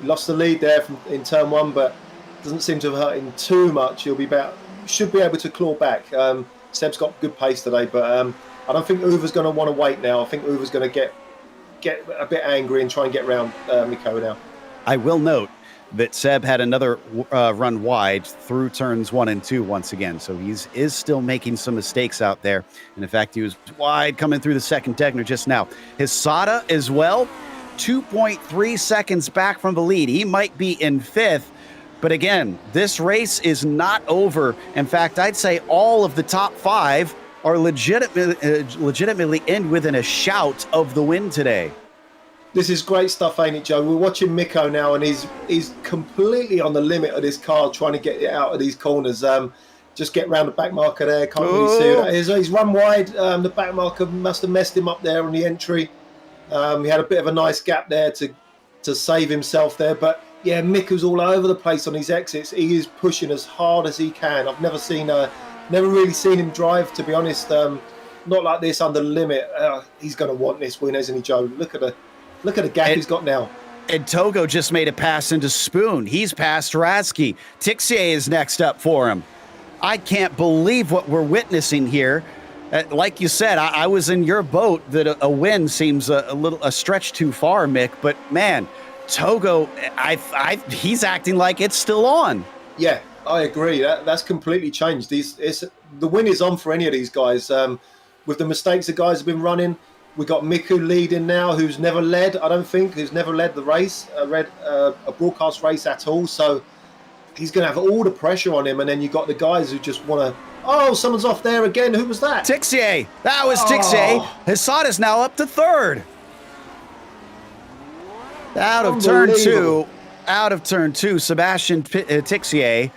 he lost the lead there in turn 1, but doesn't seem to have hurt him too much. Should be able to claw back. Seb's got good pace today, but I don't think Uwe's going to want to wait now. I think Uwe's going to get a bit angry and try and get around Mikko now. I will note that Seb had another run wide through turns 1 and 2 once again, so he is still making some mistakes out there. And in fact, he was wide coming through the second Degner just now. His Sada as well, 2.3 seconds back from the lead. He might be in 5th, but again, this race is not over. In fact, I'd say all of the top 5 are legitimately in within a shout of the win today. This is great stuff, ain't it, Joe? We're watching Mikko now, and he's completely on the limit of this car, trying to get it out of these corners. Just get round the back marker there. Can't really see who that is. He's run wide. The back marker must have messed him up there on the entry. He had a bit of a nice gap there to save himself there. But yeah, Mikko's all over the place on his exits. He is pushing as hard as he can. I've never really seen him drive, to be honest. Not like this under the limit. He's going to want this win, isn't he, Joe? Look at the gap he's got now. And Togo just made a pass into Spoon. He's past Radsky. Tixier is next up for him. I can't believe what we're witnessing here. Like you said, I was in your boat that a win seems a stretch too far, Mick. But man, Togo, he's acting like it's still on. Yeah, I agree. That's completely changed. The win is on for any of these guys. With the mistakes the guys have been running, we got Mikko leading now, who's never led, I don't think, who's never led the race, a broadcast race at all. So he's going to have all the pressure on him. And then you got the guys who just want to, oh, someone's off there again. Who was that? Tixier. That was Tixier. Hassad now up to 3rd. Out of turn two, Sebastian Tixier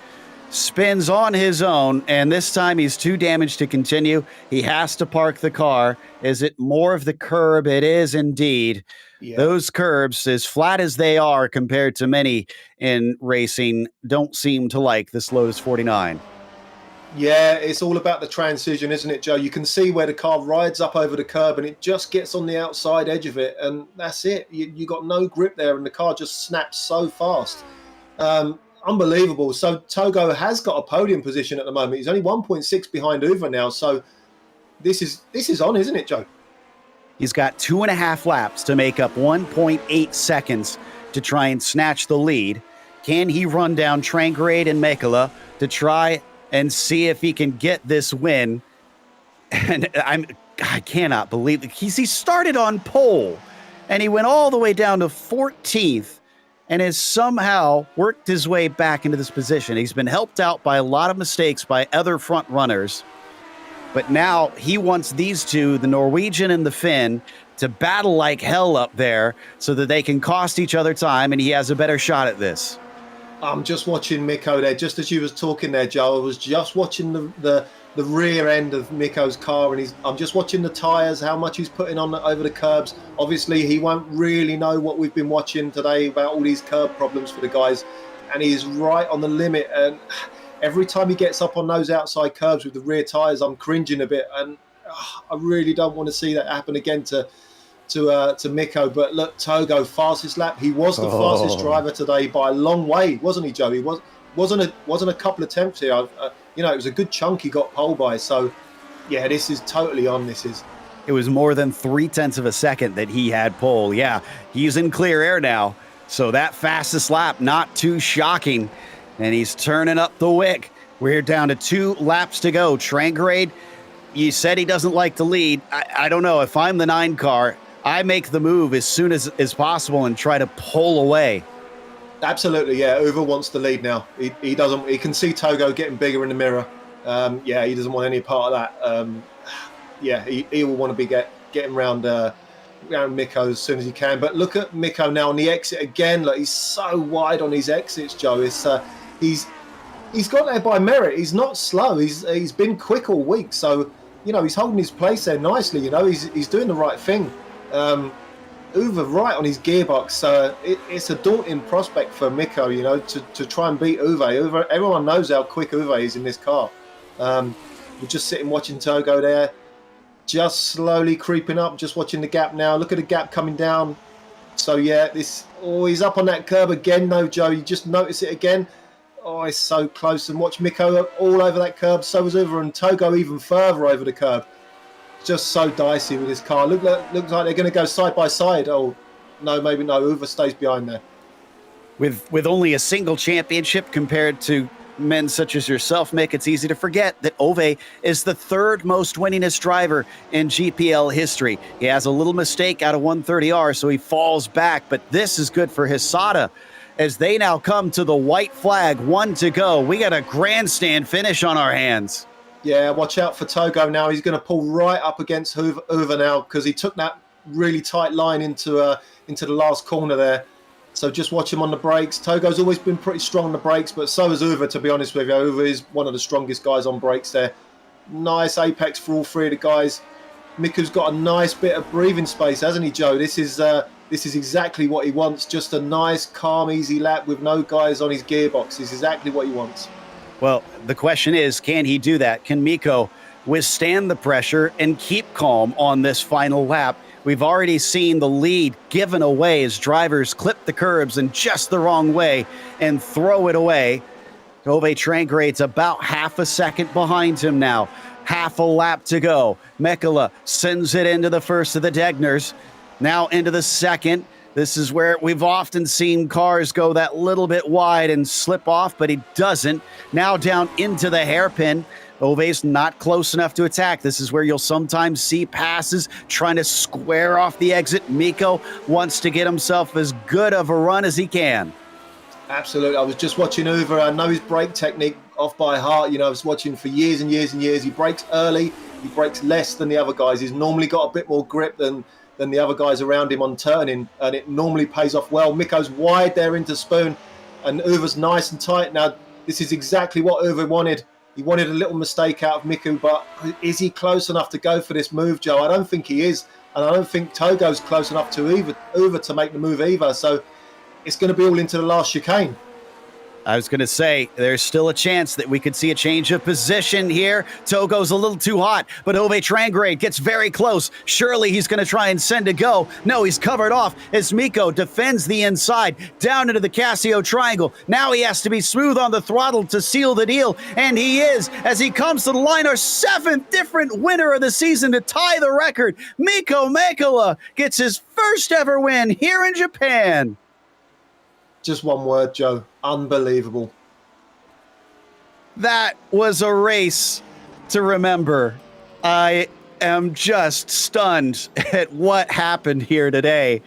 spins on his own, and this time he's too damaged to continue. He has to park the car. Is it more of the curb? It is indeed. Yeah. Those curbs, as flat as they are compared to many in racing, don't seem to like this Lotus 49. Yeah, it's all about the transition, isn't it, Joe? You can see where the car rides up over the curb and it just gets on the outside edge of it, and that's it. You got no grip there, and the car just snaps so fast. Unbelievable. So Togo has got a podium position at the moment. He's only 1.6 behind Uwe now. So this is on, isn't it, Joe? He's got 2.5 laps to make up 1.8 seconds to try and snatch the lead. Can he run down Trangrade and Mekala to try and see if he can get this win? And I cannot believe it. He started on pole and he went all the way down to 14th. And has somehow worked his way back into this position. He's been helped out by a lot of mistakes by other front runners. But now he wants these two, the Norwegian and the Finn, to battle like hell up there so that they can cost each other time, and he has a better shot at this. I'm just watching Mikko there. Just as you was talking there, Joe, I was just watching the rear end of Mikko's car, and I'm just watching the tyres, how much he's putting on over the curbs. Obviously, he won't really know what we've been watching today about all these curb problems for the guys, and he is right on the limit. And every time he gets up on those outside curbs with the rear tyres, I'm cringing a bit, and I really don't want to see that happen again to Mikko. But look, Togo, fastest lap. He was the fastest driver today by a long way, wasn't he, Joe? He wasn't a couple of tenths here. It was a good chunk he got pole by. So, yeah, this is totally on. It was more than 0.3 of a second that he had pole. Yeah, he's in clear air now. So that fastest lap, not too shocking. And he's turning up the wick. We're down to 2 laps to go. Trangrade, you said he doesn't like to lead. I don't know. If I'm the 9 car, I make the move as soon as possible and try to pull away. Absolutely, yeah. Uwe wants the lead now. He doesn't. He can see Togo getting bigger in the mirror. He doesn't want any part of that. He will want to be getting around around Miko as soon as he can. But look at Miko now on the exit again. Look, he's so wide on his exits, Joe. It's he's got there by merit. He's not slow. He's been quick all week. So, you know, he's holding his place there nicely. You know, he's doing the right thing. Uwe right on his gearbox. It's a daunting prospect for Miko, you know, to try and beat Uwe. Everyone knows how quick Uwe is in this car. We're just sitting watching Togo there, just slowly creeping up, just watching the gap now. Look at the gap coming down. So, yeah, he's up on that curb again, though, Joe. You just notice it again. Oh, it's so close. And watch Miko all over that curb. So was Uwe, and Togo even further over the curb. Just so dicey with this car. Looks like they're going to go side by side. Oh, no, maybe no. Uwe stays behind there. With only a single championship compared to men such as yourself, Mick, it's easy to forget that Uwe is the third most winningest driver in GPL history. He has a little mistake out of 130R, so he falls back. But this is good for Hisada as they now come to the white flag. 1 to go. We got a grandstand finish on our hands. Yeah, watch out for Togo now. He's going to pull right up against Uwe now because he took that really tight line into the last corner there. So just watch him on the brakes. Togo's always been pretty strong on the brakes, but so is Uwe, to be honest with you. Uwe is one of the strongest guys on brakes there. Nice apex for all three of the guys. Miku's got a nice bit of breathing space, hasn't he, Joe? This is exactly what he wants. Just a nice, calm, easy lap with no guys on his gearbox. This is exactly what he wants. Well, the question is, can he do that? Can Miko withstand the pressure and keep calm on this final lap? We've already seen the lead given away as drivers clip the curbs in just the wrong way and throw it away. Ove Trangrade's about half a second behind him now. Half a lap to go. Mekala sends it into the first of the Degners. Now into the second. This is where we've often seen cars go that little bit wide and slip off, but he doesn't. Now down into the hairpin. Ove's not close enough to attack. This is where you'll sometimes see passes trying to square off the exit. Miko wants to get himself as good of a run as he can. Absolutely. I was just watching Uwe. I know his brake technique off by heart. You know, I was watching for years and years and years. He brakes early. He brakes less than the other guys. He's normally got a bit more grip than the other guys around him on turning, and it normally pays off well. Miko's wide there into Spoon, and Uwe's nice and tight. Now, this is exactly what Uwe wanted. He wanted a little mistake out of Miku, but is he close enough to go for this move, Joe? I don't think he is, and I don't think Togo's close enough to Uwe to make the move either, so it's going to be all into the last chicane. I was going to say, there's still a chance that we could see a change of position here. Togo's a little too hot, but Ove Trangrade gets very close. Surely he's going to try and send a go. No, he's covered off as Miko defends the inside, down into the Casio triangle. Now he has to be smooth on the throttle to seal the deal, and he is, as he comes to the line, our 7th different winner of the season to tie the record. Miko Mekala gets his first ever win here in Japan. Just one word, Joe. Unbelievable. That was a race to remember. I am just stunned at what happened here today.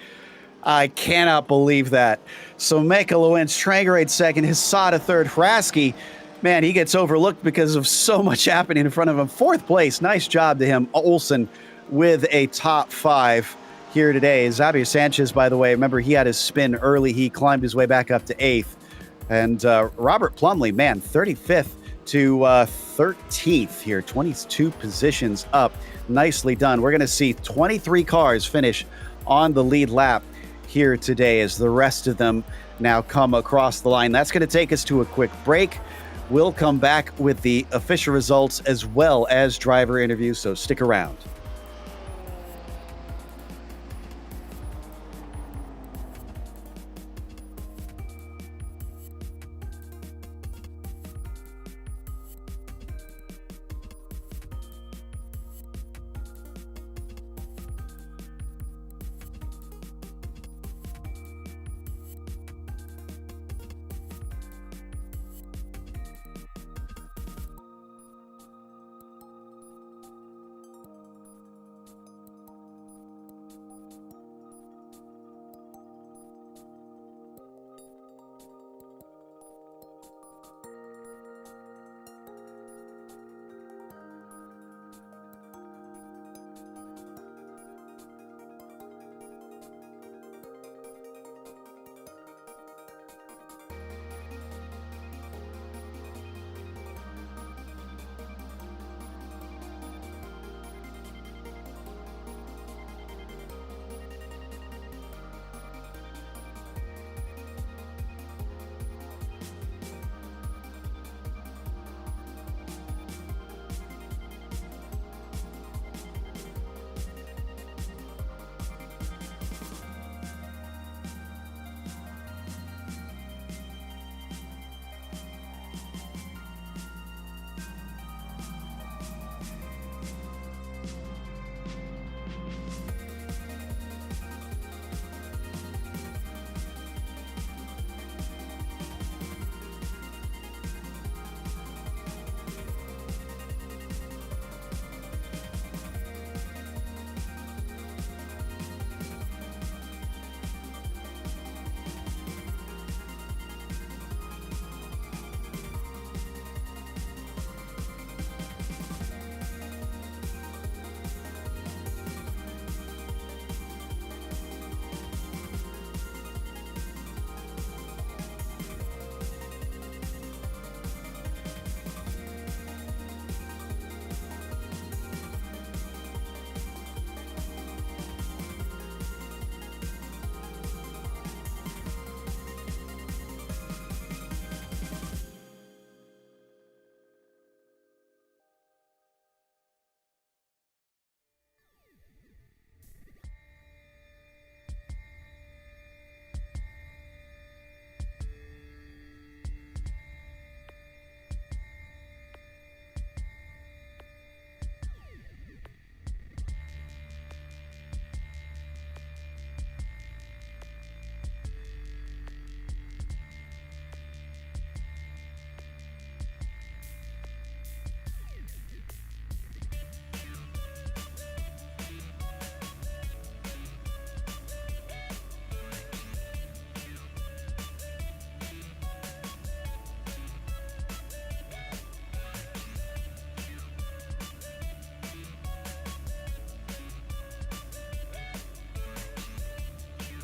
I cannot believe that. So Mekala wins, Trangrade second, Hisada third, Hraski, man, he gets overlooked because of so much happening in front of him. 4th place, nice job to him. Olsen with a top 5. Here today. Xavier Sanchez, by the way, remember he had his spin early. He climbed his way back up to 8th. And Robert Plumley, man, 35th to 13th here, 22 positions up. Nicely done. We're going to see 23 cars finish on the lead lap here today as the rest of them now come across the line. That's going to take us to a quick break. We'll come back with the official results as well as driver interviews, so stick around.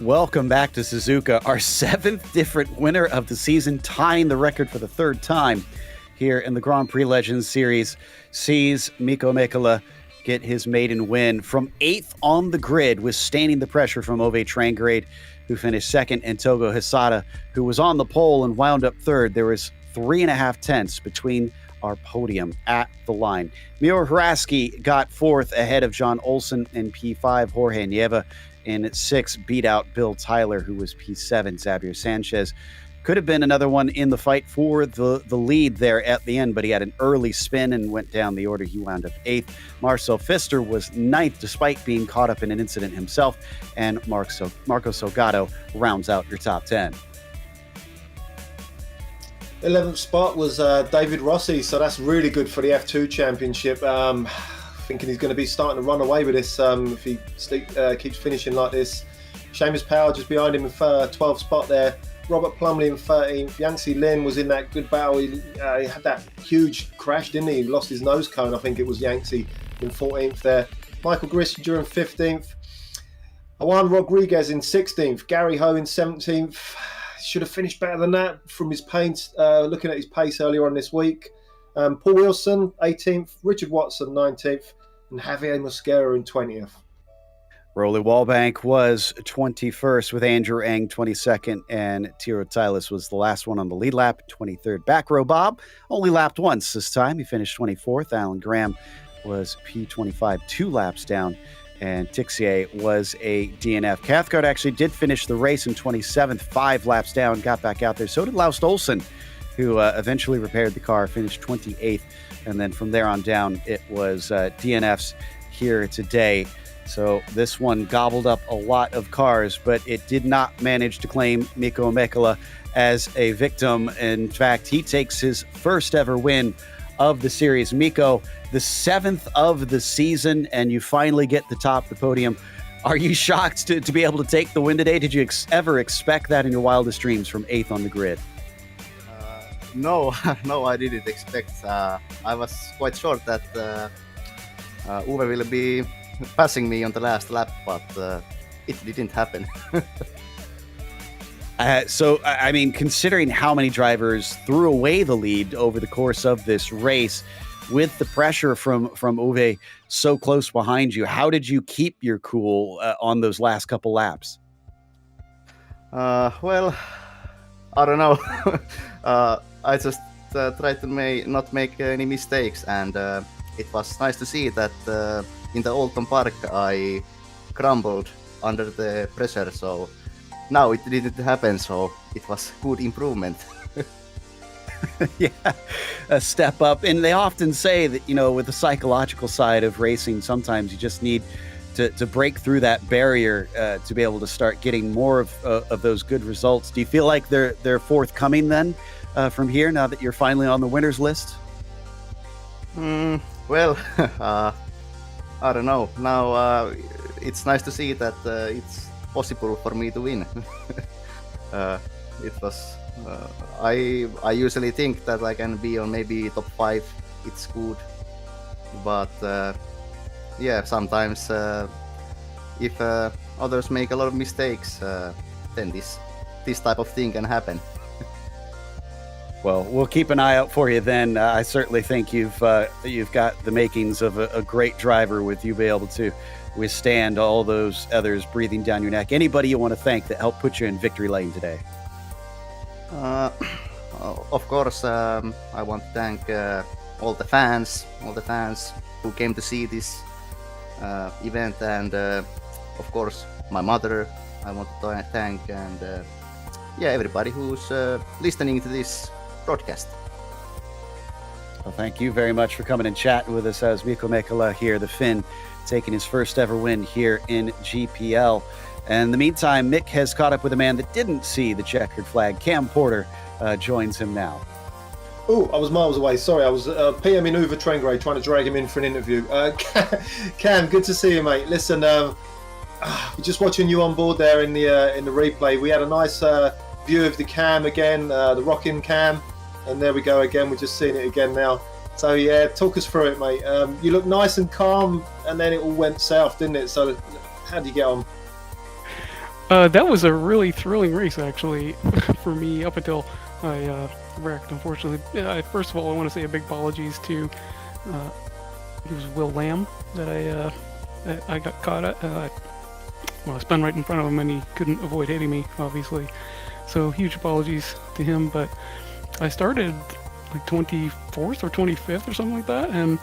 Welcome back to Suzuka, our 7th different winner of the season, tying the record for the 3rd time here in the Grand Prix Legends Series. Sees Mikko Mekala get his maiden win from 8th on the grid, withstanding the pressure from Ove Trangrade, who finished 2nd, and Togo Hisada, who was on the pole and wound up 3rd. There was 3.5 tenths between our podium at the line. Mior Hraski got 4th ahead of John Olsen in P5. Jorge Nieva in 6th beat out Bill Tyler, who was P7. Xavier Sanchez could have been another one in the fight for the lead there at the end, but he had an early spin and went down the order. He wound up 8th. Marcel Pfister was 9th, despite being caught up in an incident himself, and Marco Salgado rounds out your top 10. 11th spot was David Rossi, so that's really good for the F2 Championship. Thinking he's going to be starting to run away with this if he keeps finishing like this. Seamus Power just behind him in 12th spot there. Robert Plumley in 13th. Yangtze Lin was in that good battle. He had that huge crash, didn't he? He lost his nose cone. I think it was Yangtze in 14th there. Michael Grissinger in 15th. Juan Rodriguez in 16th. Gary Ho in 17th. Should have finished better than that from his pace, looking at his pace earlier on this week. Paul Wilson, 18th. Richard Watson, 19th. And Javier Mosquera in 20th. Rolly Wallbank was 21st with Andrew Eng 22nd, and Tiro Tilis was the last one on the lead lap, 23rd. Back row Bob only lapped once this time. He finished 24th. Alan Graham was P25, 2 laps down, and Tixier was a DNF. Cathcart actually did finish the race in 27th, 5 laps down, got back out there. So did Laust Olsen, who eventually repaired the car, finished 28th. And then from there on down, it was DNFs here today. So this one gobbled up a lot of cars, but it did not manage to claim Mikko Mekala as a victim. In fact, he takes his first ever win of the series. Mikko, the 7th of the season, and you finally get the top of the podium. Are you shocked to be able to take the win today? Did you ever expect that in your wildest dreams from 8th on the grid? No, I didn't expect. I was quite sure that Uwe will be passing me on the last lap, but it didn't happen. So, I mean, considering how many drivers threw away the lead over the course of this race, with the pressure from Uwe so close behind you, how did you keep your cool on those last couple laps? Well, I don't know. I just tried to not make any mistakes, and it was nice to see that in the Oldham Park I crumbled under the pressure, so now it didn't happen, so it was good improvement. Yeah, a step up. And they often say that, you know, with the psychological side of racing, sometimes you just need to break through that barrier to be able to start getting more of those good results. Do you feel like they're forthcoming then from here, now that you're finally on the winners list? Well, I don't know. Now it's nice to see that it's possible for me to win. It was. I usually think that I can be on maybe top 5. It's good, but yeah, sometimes if others make a lot of mistakes, then this type of thing can happen. Well, we'll keep an eye out for you then. I certainly think you've got the makings of a great driver, with you be able to withstand all those others breathing down your neck. Anybody you want to thank that helped put you in victory lane today? Of course, I want to thank all the fans who came to see this event, and of course my mother I want to thank, and yeah, everybody who's listening to this broadcast. Well, thank you very much for coming and chatting with us as Mikko Mekala here, the Finn, taking his first ever win here in GPL. And in the meantime, Mick has caught up with a man that didn't see the checkered flag. Cam Porter joins him now. Oh, I was miles away. Sorry, I was PMing Uwe Trangrade, trying to drag him in for an interview. Cam, good to see you, mate. Listen, we're just watching you on board there in the replay. We had a nice view of the cam again, the rocking cam, and there we go again. We're just seeing it again now. So yeah, talk us through it, mate. You look nice and calm, and then it all went south, didn't it? So how did you get on? That was a really thrilling race, actually, for me, up until I wrecked, unfortunately. First of all, I want to say a big apologies to it was Will Lamb that I got caught at. Well, I spun right in front of him, and he couldn't avoid hitting me, obviously. So huge apologies to him, but I started like 24th or 25th or something like that, and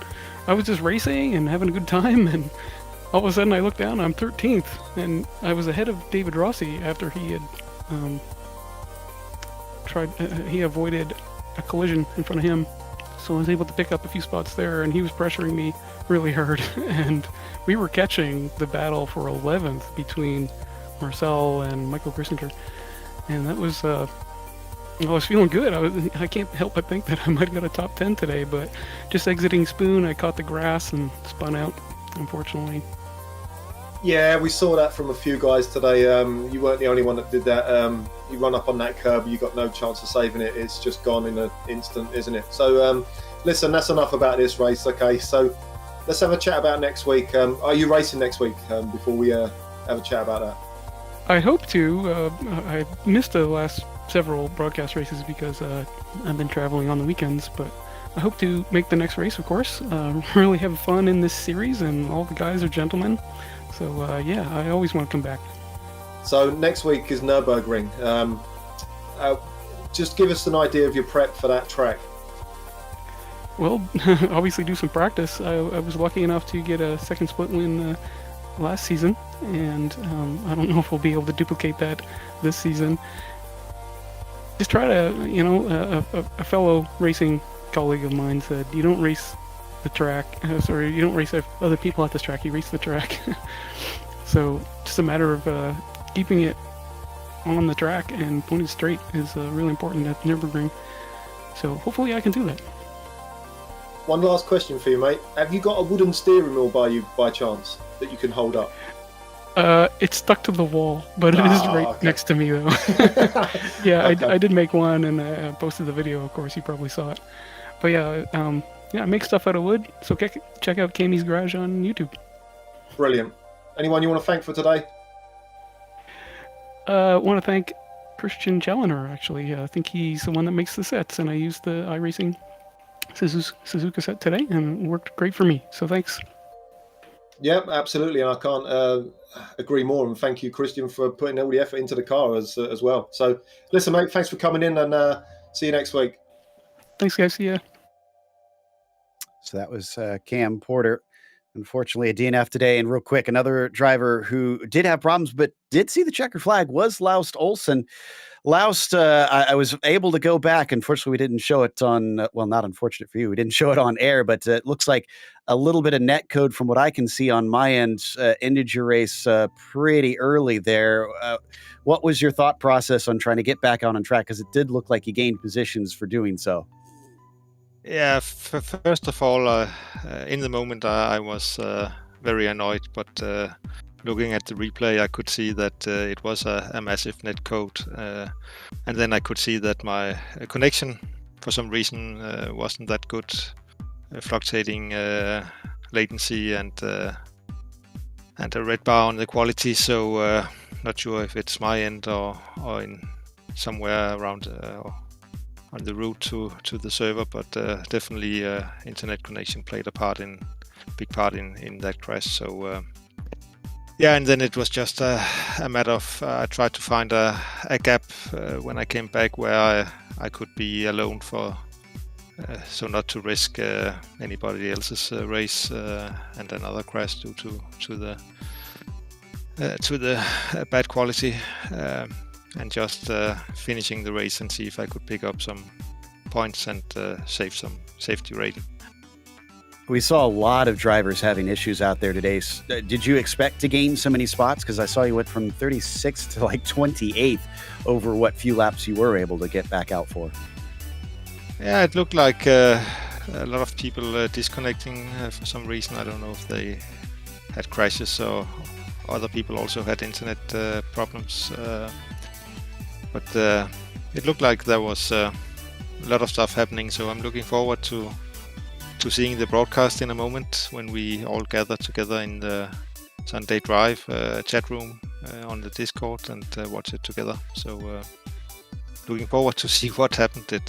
I was just racing and having a good time, and all of a sudden I look down, I'm 13th, and I was ahead of David Rossi after he had he avoided a collision in front of him. So I was able to pick up a few spots there, and he was pressuring me really hard, and we were catching the battle for 11th between Marcel and Michael Grissinger, and that was I was feeling good. I can't help but think that I might have got a top 10 today, but just exiting Spoon, I caught the grass and spun out, unfortunately. Yeah, we saw that from a few guys today. You weren't the only one that did that. You run up on that curb, you got no chance of saving it. It's just gone in an instant, isn't it? So, listen, that's enough about this race. Okay, so let's have a chat about next week. Are you racing next week? Before we have a chat about that. I hope to. I missed the last several broadcast races because I've been traveling on the weekends, but I hope to make the next race, of course. Really have fun in this series, and all the guys are gentlemen. So, yeah, I always want to come back. So next week is Nürburgring. Just give us an idea of your prep for that track. Well, obviously do some practice. I was lucky enough to get a second split win last season, and I don't know if we'll be able to duplicate that this season. Just try to, a fellow racing colleague of mine said, you don't race the track, you don't race other people at this track, you race the track. So just a matter of keeping it on the track and pointing straight is really important at Nürburgring. So hopefully I can do that. One last question for you, mate. Have you got a wooden steering wheel by chance that you can hold up? It's stuck to the wall, but it is right next to me, though. Yeah, okay. I did make one, and I posted the video. Of course, you probably saw it. But yeah, I make stuff out of wood. So check out Camy's Garage on YouTube. Brilliant. Anyone you want to thank for today? I want to thank Christian Challoner, actually. I think he's the one that makes the sets, and I used the iRacing Suzuka set today, and it worked great for me. So thanks. Yeah, absolutely, and I can't agree more. And thank you, Christian, for putting all the effort into the car as well. So, listen, mate, thanks for coming in, and see you next week. Thanks, guys. See ya. So that was Cam Porter. Unfortunately, a DNF today. And real quick, another driver who did have problems but did see the checker flag was Laust Olsen. Laust, I was able to go back. Unfortunately, we didn't show it on, well, not unfortunate for you. We didn't show it on air, but it looks like a little bit of net code from what I can see on my end ended your race pretty early there. What was your thought process on trying to get back on track? Because it did look like you gained positions for doing so. Yeah, first of all, in the moment I was very annoyed, but looking at the replay, I could see that it was a massive net code, and then I could see that my connection, for some reason, wasn't that good, fluctuating latency and a red bar on the quality. So not sure if it's my end or in somewhere around on the route to the server, but definitely internet connection played a big part in that crash. So. Yeah, and then it was just a matter of I tried to find a gap when I came back where I could be alone for, so not to risk anybody else's race and another crash due to the bad quality, and just finishing the race and see if I could pick up some points and save some safety rating. We saw a lot of drivers having issues out there today. Did you expect to gain so many spots? Because I saw you went from 36th to like 28th over what few laps you were able to get back out for. Yeah, it looked like a lot of people disconnecting for some reason. I don't know if they had crashes or other people also had internet problems. But it looked like there was a lot of stuff happening. So I'm looking forward to seeing the broadcast in a moment when we all gather together in the Sunday Drive chat room on the Discord and watch it together. So looking forward to see what happened.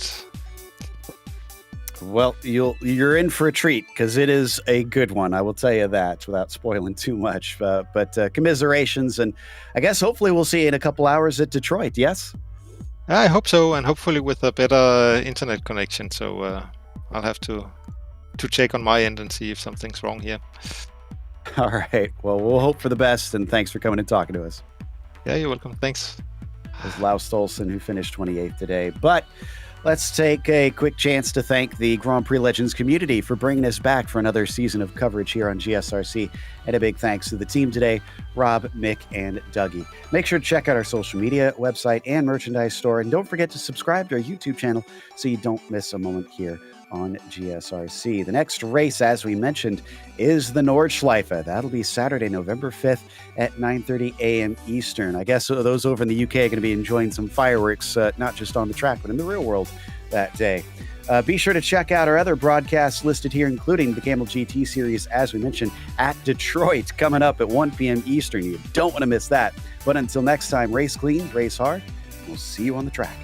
Well, you're in for a treat because it is a good one. I will tell you that without spoiling too much. But commiserations, and I guess hopefully we'll see you in a couple hours at Detroit. Yes. I hope so, and hopefully with a better internet connection. So I'll have to check on my end and see if something's wrong here. All right. Well, we'll hope for the best, and thanks for coming and talking to us. Yeah, you're welcome. Thanks. It was Lau Stolson who finished 28th today. But let's take a quick chance to thank the Grand Prix Legends community for bringing us back for another season of coverage here on GSRC. And a big thanks to the team today, Rob, Mick, and Dougie. Make sure to check out our social media, website, and merchandise store. And don't forget to subscribe to our YouTube channel so you don't miss a moment here on GSRC. The next race, as we mentioned, is the Nordschleife. That'll be Saturday, November 5th at 9:30 a.m. Eastern. I guess those over in the UK are going to be enjoying some fireworks, not just on the track, but in the real world that day. Be sure to check out our other broadcasts listed here, including the Camel GT Series, as we mentioned, at Detroit, coming up at 1 p.m. Eastern. You don't want to miss that. But until next time, race clean, race hard. We'll see you on the track.